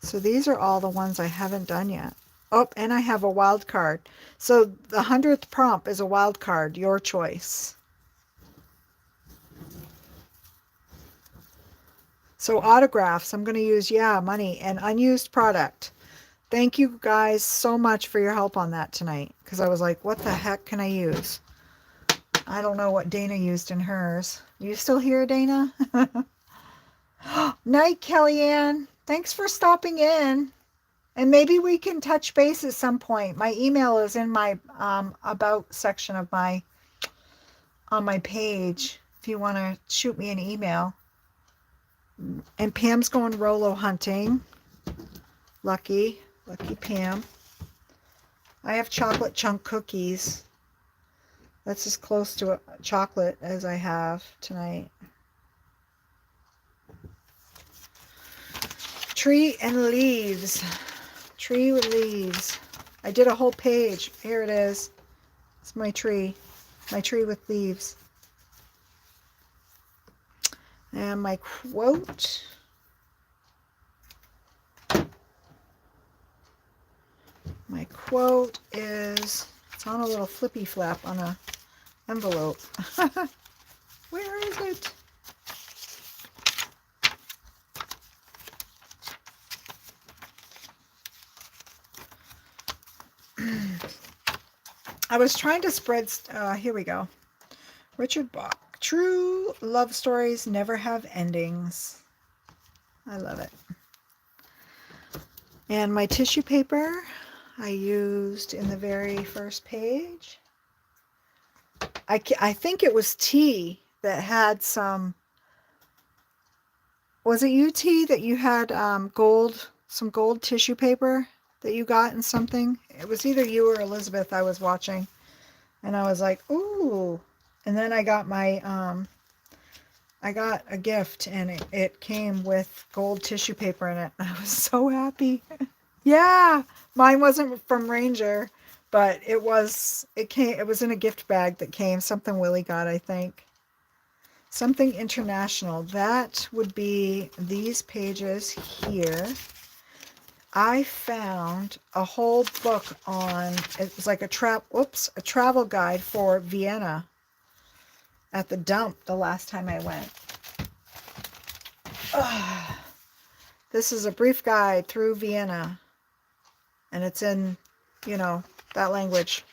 So these are all the ones I haven't done yet. Oh, and I have a wild card. So the 100th prompt is a wild card, your choice. So autographs, I'm going to use, money and unused product. Thank you guys so much for your help on that tonight. Because I was like, what the heck can I use? I don't know what Dana used in hers. You still here, Dana? Night, Kellyanne. Thanks for stopping in. And maybe we can touch base at some point. My email is in my about section of on my page if you want to shoot me an email. And Pam's going Rolo hunting. Lucky Pam. I have chocolate chunk cookies. That's as close to a chocolate as I have tonight. Tree and leaves. Tree with leaves. I did a whole page. Here it is. It's my tree. My tree with leaves. And my quote. My quote is, it's on a little flippy flap on a envelope. Where is it? I was trying to spread, here we go. Richard Bach. True love stories never have endings. I love it. And my tissue paper I used in the very first page. I think it was T that had some, was it you, T, that you had some gold tissue paper that you got in something? It was either you or Elizabeth I was watching. And I was like, ooh. And then I got I got a gift and it came with gold tissue paper in it. I was so happy. Yeah, mine wasn't from Ranger, but it was in a gift bag that came, something Willie got, I think. Something international. That would be these pages here. I found a whole book on, it was like a travel guide for Vienna at the dump the last time I went. This is a brief guide through Vienna. And it's in, that language.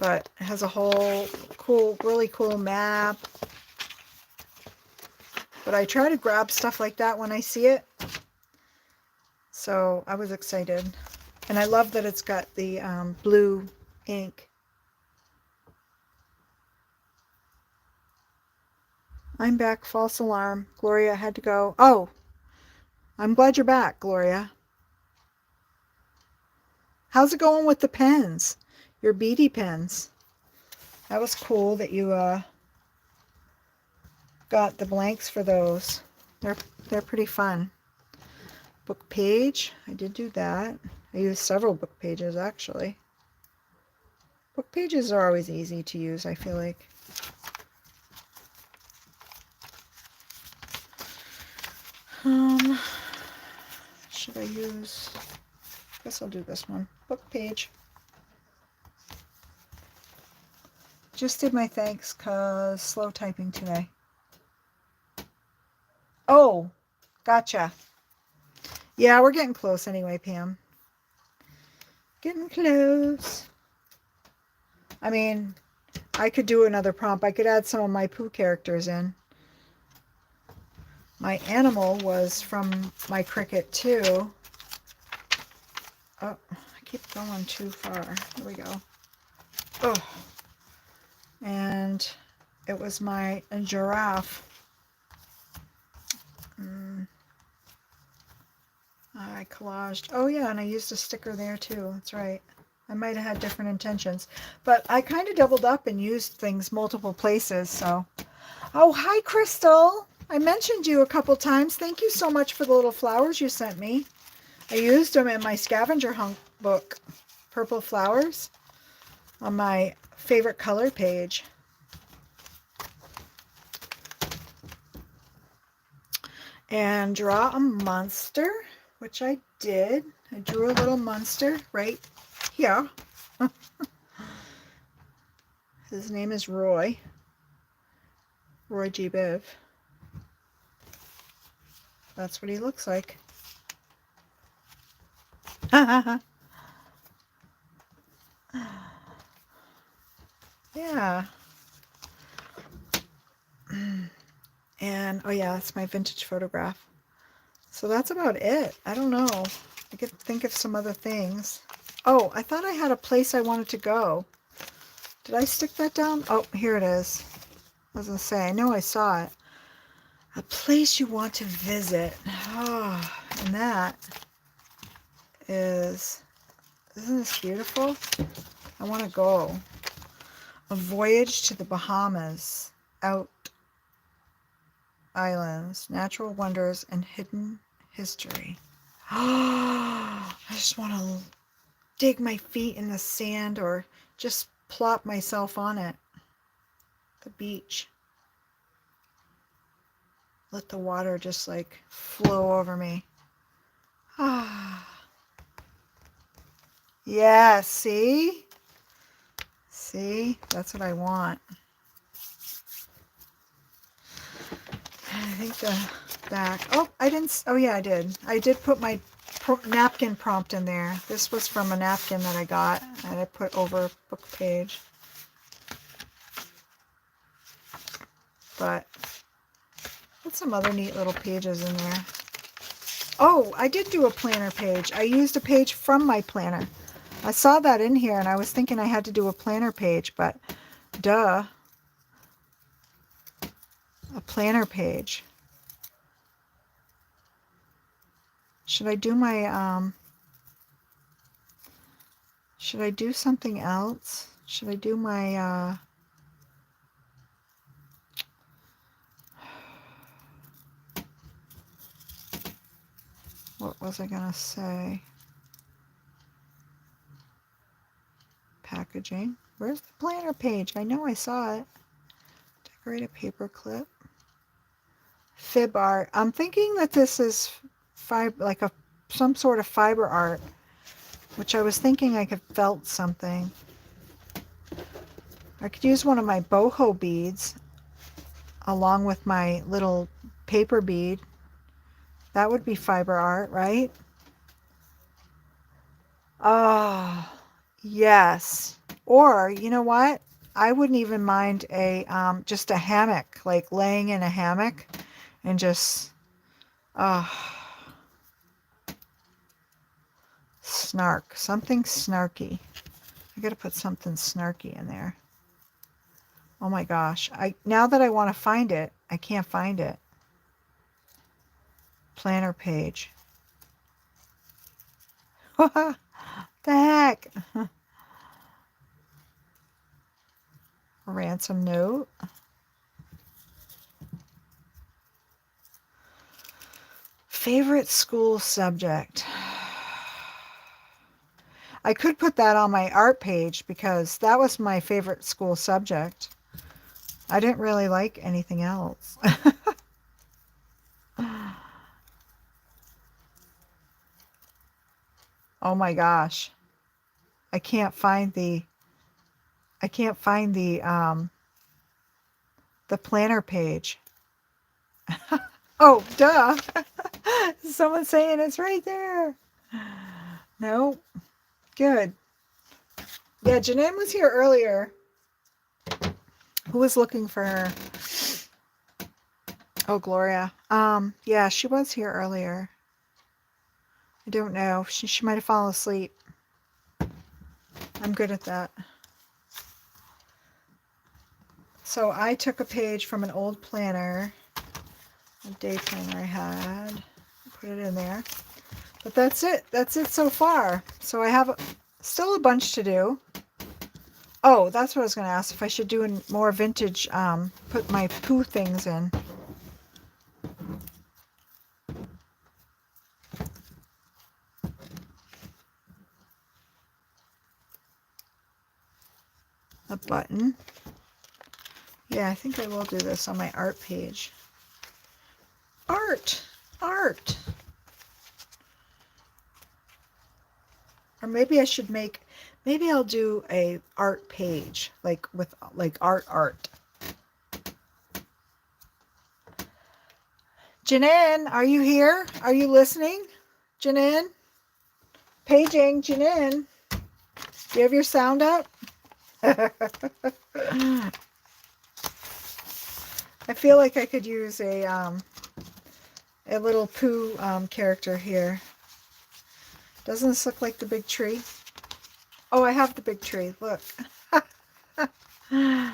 But it has a whole really cool map. But I try to grab stuff like that when I see it. So I was excited. And I love that it's got the blue ink. I'm back. False alarm. Gloria had to go. Oh, I'm glad you're back, Gloria. How's it going with the pens? Your beady pens. That was cool that you got the blanks for those. They're pretty fun. Book page. I did do that. I used several book pages actually. Book pages are always easy to use, I feel like. Should I use, I guess I'll do this one. Book page. Just did my thanks cause slow typing today. Oh, gotcha. Yeah, we're getting close anyway, Pam. Getting close. I mean, I could do another prompt. I could add some of my Pooh characters in. My animal was from my Cricut too. Oh, I keep going too far. Here we go. Oh, and it was my giraffe. I collaged. Oh yeah, and I used a sticker there too. That's right. I might have had different intentions, but I kind of doubled up and used things multiple places. So, oh, hi, Crystal. I mentioned you a couple times. Thank you so much for the little flowers you sent me. I used them in my Scavenger Hunt book, Purple Flowers, on my favorite color page. And draw a monster, which I did. I drew a little monster right here. His name is Roy. Roy G. Biv. That's what he looks like. Yeah. And, oh yeah, that's my vintage photograph. So that's about it. I don't know. I could think of some other things. Oh, I thought I had a place I wanted to go. Did I stick that down? Oh, here it is. I was going to say, I know I saw it. A place you want to visit. Oh, and that is, isn't this beautiful? I want to go. A voyage to the Bahamas. Out islands, natural wonders, and hidden history. I just want to dig my feet in the sand or just plop myself on it. The beach. Let the water just like flow over me. Ah. Yeah, see? See? That's what I want. I think the back. Oh, I didn't. Oh, yeah, I did. I did put my napkin prompt in there. This was from a napkin that I got and I put over a book page. But put some other neat little pages in there. Oh, I did do a planner page. I used a page from my planner. I saw that in here and I was thinking I had to do a planner page, but duh. A planner page. Should I do my, should I do something else? Should I do my, what was I gonna say? Packaging. Where's the planner page? I know I saw it. Decorate a paper clip. Fib art. I'm thinking that this is like some sort of fiber art, which I was thinking I could felt something. I could use one of my boho beads along with my little paper bead. That would be fiber art, right? Oh, yes. Or, you know what? I wouldn't even mind a just a hammock, like laying in a hammock and just, oh, Snark. Something snarky. I gotta put something snarky in there. Oh my gosh. Now that I want to find it, I can't find it. Planner page. What the heck? Ransom note. Favorite school subject. I could put that on my art page because that was my favorite school subject. I didn't really like anything else. Oh my gosh. I can't find the the planner page. Oh, duh. Someone's saying it's right there. No. Good. Yeah, Janine was here earlier. Who was looking for her? Oh, Gloria. Yeah, she was here earlier. I don't know. She might have fallen asleep. I'm good at that. So I took a page from an old planner, a day planner I had, put it in there. But that's it. That's it so far. So I have still a bunch to do. Oh, that's what I was going to ask, if I should do more vintage, put my poo things in. A button. Yeah, I think I will do this on my art page. Art! Art! Or maybe I should maybe I'll do a art page, like with like art. Janine, are you here? Are you listening? Janine? Paging, Janine. Do you have your sound up? I feel like I could use a little poo character here. Doesn't this look like the big tree? Oh, I have the big tree. Look. The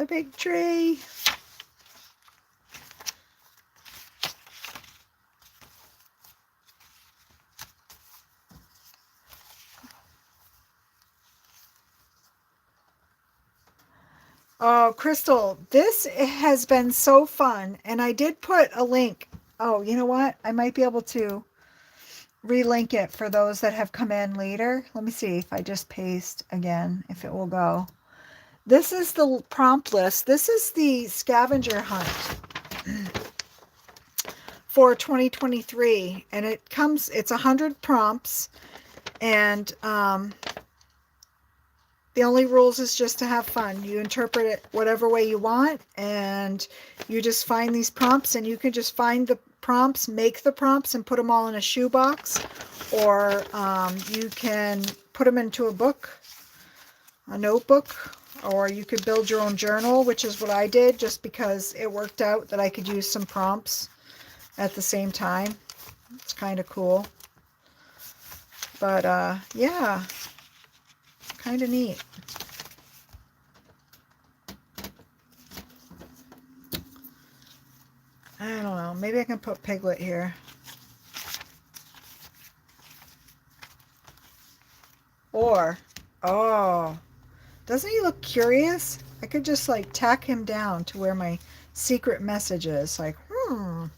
big tree. Oh, Crystal, this has been so fun. And I did put a link. Oh, you know what? I might be able to relink it for those that have come in later. Let me see if I just paste again, if it will go. This is the prompt list. This is the scavenger hunt for 2023. And it's 100 prompts. And the only rules is just to have fun. You interpret it whatever way you want, and you just find these prompts, and you can just find the prompts, make the prompts, and put them all in a shoebox, or you can put them into a book, a notebook, or you could build your own journal, which is what I did, just because it worked out that I could use some prompts at the same time. It's kind of cool. But yeah. Kind of neat. I don't know. Maybe I can put Piglet here. Or, oh, doesn't he look curious? I could just like tack him down to where my secret message is. Like, I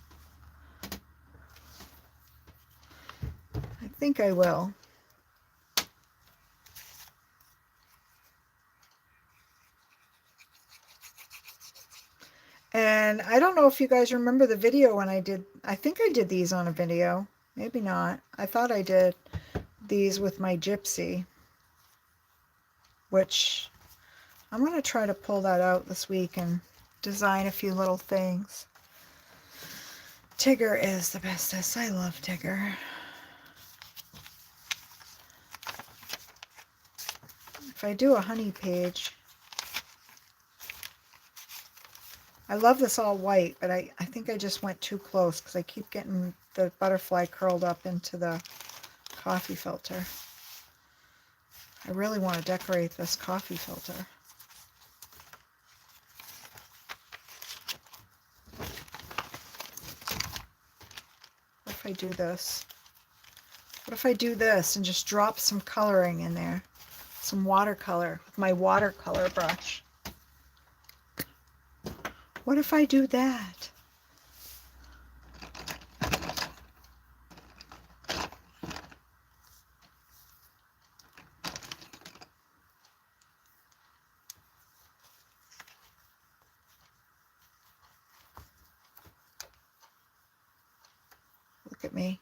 think I will. And I don't know if you guys remember the video when I think I did these on a video. Maybe not. I thought I did these with my gypsy, which I'm going to try to pull that out this week and design a few little things. Tigger is the bestest. I love Tigger. If I do a honey page, I love this all white, but I think I just went too close because I keep getting the butterfly curled up into the coffee filter. I really want to decorate this coffee filter. What if I do this? What if I do this and just drop some coloring in there? Some watercolor with my watercolor brush. What if I do that? Look at me.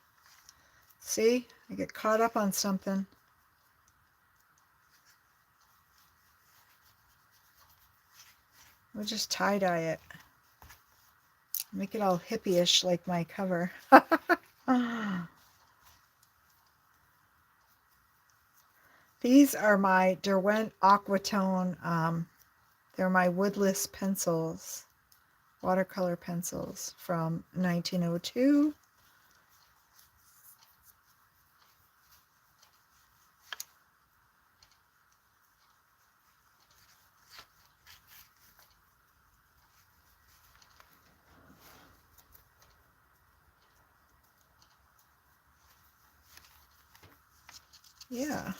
See? I get caught up on something. We'll just tie-dye it. Make it all hippie-ish like my cover. These are my Derwent Aquatone. They're my woodless pencils, watercolor pencils from 1902. Yeah.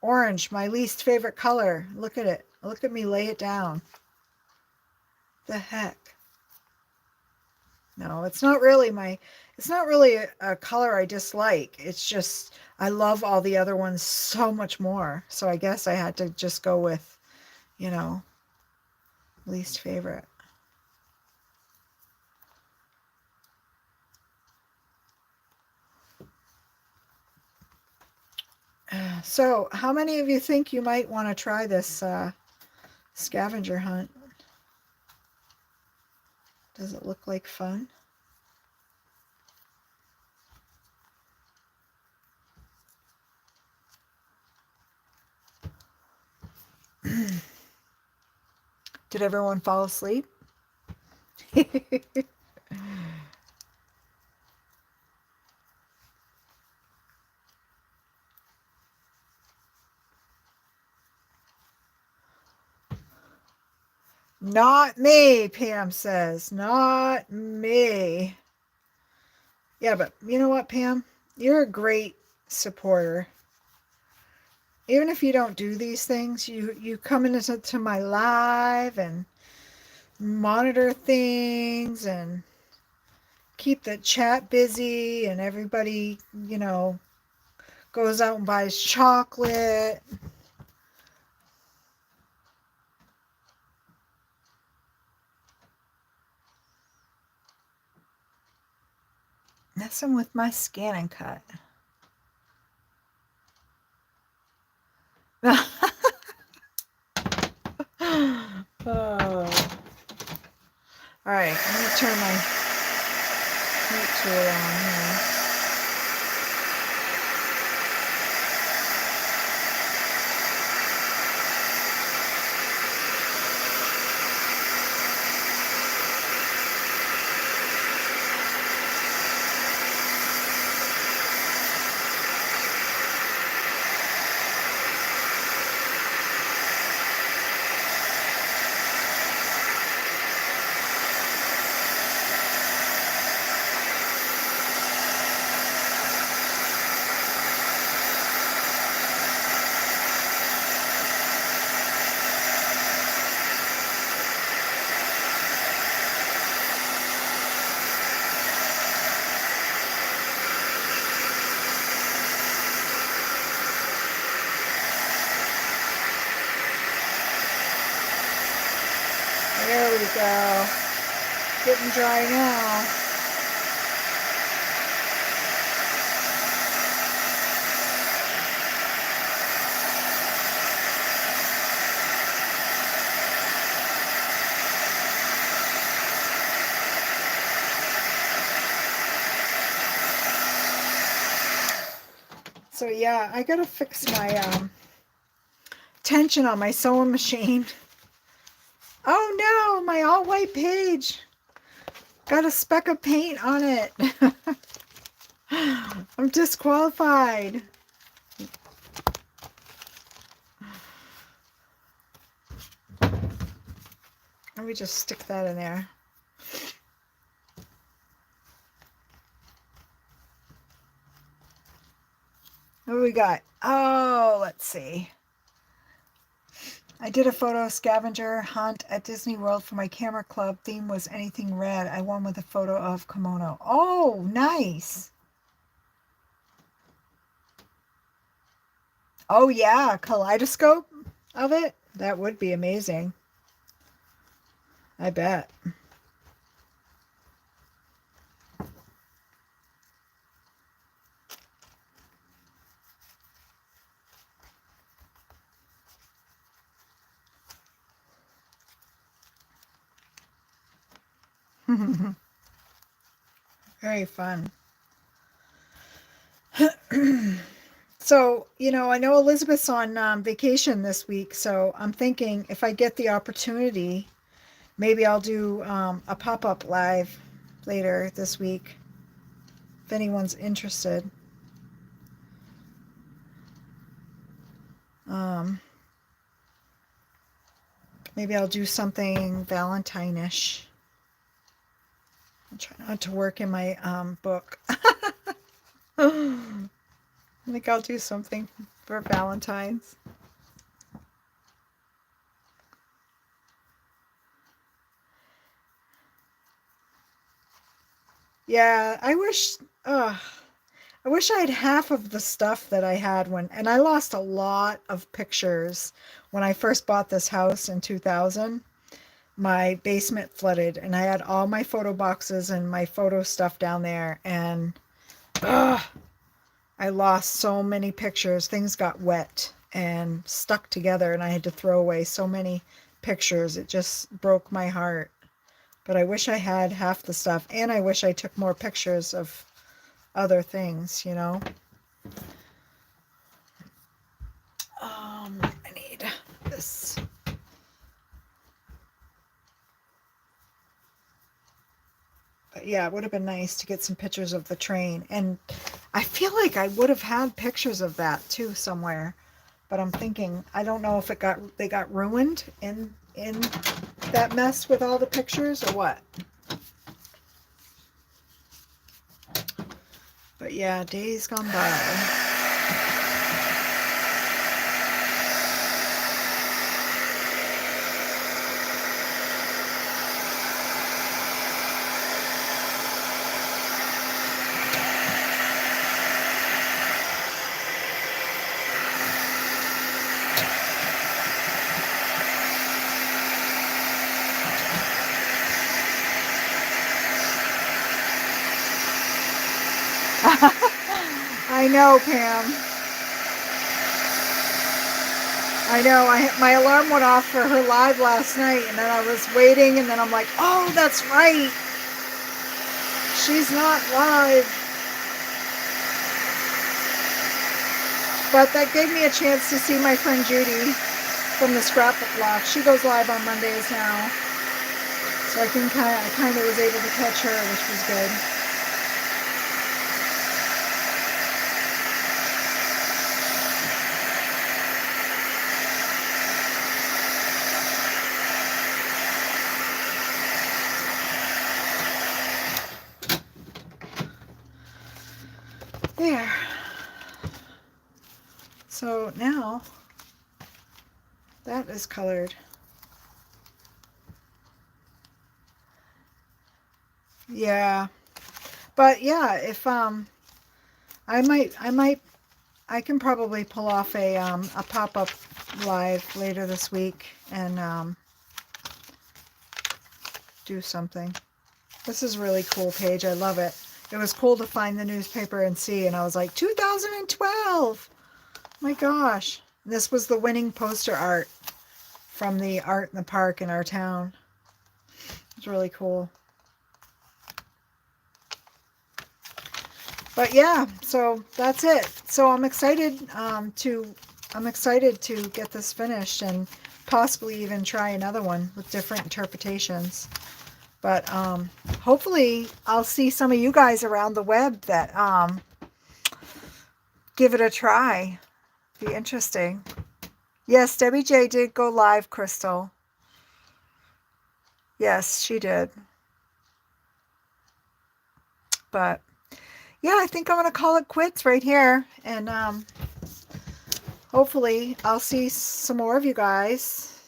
Orange, my least favorite color. Look at it. Look at me lay it down. The heck? No, it's not really a color I dislike. It's just I love all the other ones so much more. So I guess I had to just go with, you know, least favorite. So how many of you think you might want to try this scavenger hunt? Does it look like fun? Did everyone fall asleep? Not me, Pam says. Not me. Yeah, but you know what, Pam? You're a great supporter. Even if you don't do these things, you come into my live and monitor things and keep the chat busy, and everybody, you know, goes out and buys chocolate. Messing with my scan and cut. Oh. All right, I'm going to turn my heat tool on here. There we go. Getting dry now. So yeah, I gotta fix my tension on my sewing machine. Oh no, my all white page. Got a speck of paint on it. I'm disqualified. Let me just stick that in there. What do we got? Oh, let's see. I did a photo scavenger hunt at Disney World for my camera club. Theme was anything red. I won with a photo of kimono. Oh, nice. Oh yeah, kaleidoscope of it. That would be amazing. I bet. Very fun. So, you know, I know Elizabeth's on vacation this week, so I'm thinking if I get the opportunity, maybe I'll do a pop-up live later this week, if anyone's interested. Maybe I'll do something Valentine-ish. I'll try not to work in my book. I think I'll do something for Valentine's. Yeah, I wish I had half of the stuff that I had and I lost a lot of pictures when I first bought this house in 2000. My basement flooded and I had all my photo boxes and my photo stuff down there, and I lost so many pictures. Things got wet and stuck together and I had to throw away so many pictures. It just broke my heart. But I wish I had half the stuff, and I wish I took more pictures of other things, you know. I need this. But yeah, it would have been nice to get some pictures of the train. And I feel like I would have had pictures of that too somewhere. But I'm thinking, I don't know if they got ruined in that mess with all the pictures or what. But yeah, days gone by. I know, Pam. I know. My alarm went off for her live last night, and then I was waiting, and then I'm like, oh, that's right. She's not live. But that gave me a chance to see my friend Judy from the Scrapbook Loft. She goes live on Mondays now. So I kind of was able to catch her, which was good. There. So now that is colored. Yeah. But yeah, if I can probably pull off a pop-up live later this week and do something. This is a really cool page. I love it. It was cool to find the newspaper and see, and I was like, 2012! My gosh. This was the winning poster art from the Art in the Park in our town. It's really cool. But yeah, so that's it. So I'm excited to I'm excited to get this finished and possibly even try another one with different interpretations. But hopefully I'll see some of you guys around the web that give it a try. Be interesting. Yes, Debbie J did go live, Crystal. Yes, she did. But yeah, I think I'm going to call it quits right here. And hopefully I'll see some more of you guys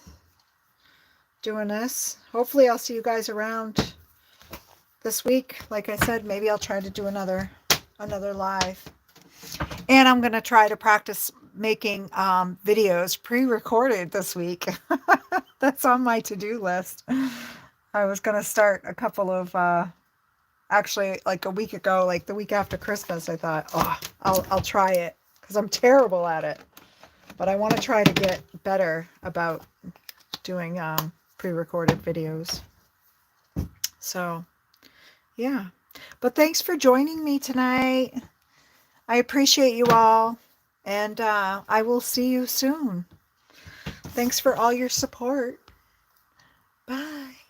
doing this. Hopefully I'll see you guys around this week. Like I said, maybe I'll try to do another live. And I'm going to try to practice making videos pre-recorded this week. That's on my to-do list. I was going to start a couple of actually like a week ago, like the week after Christmas. I thought, oh, I'll try it because I'm terrible at it. But I want to try to get better about doing pre-recorded videos. So yeah, but thanks for joining me tonight. I appreciate you all, and I will see you soon. Thanks for all your support. Bye.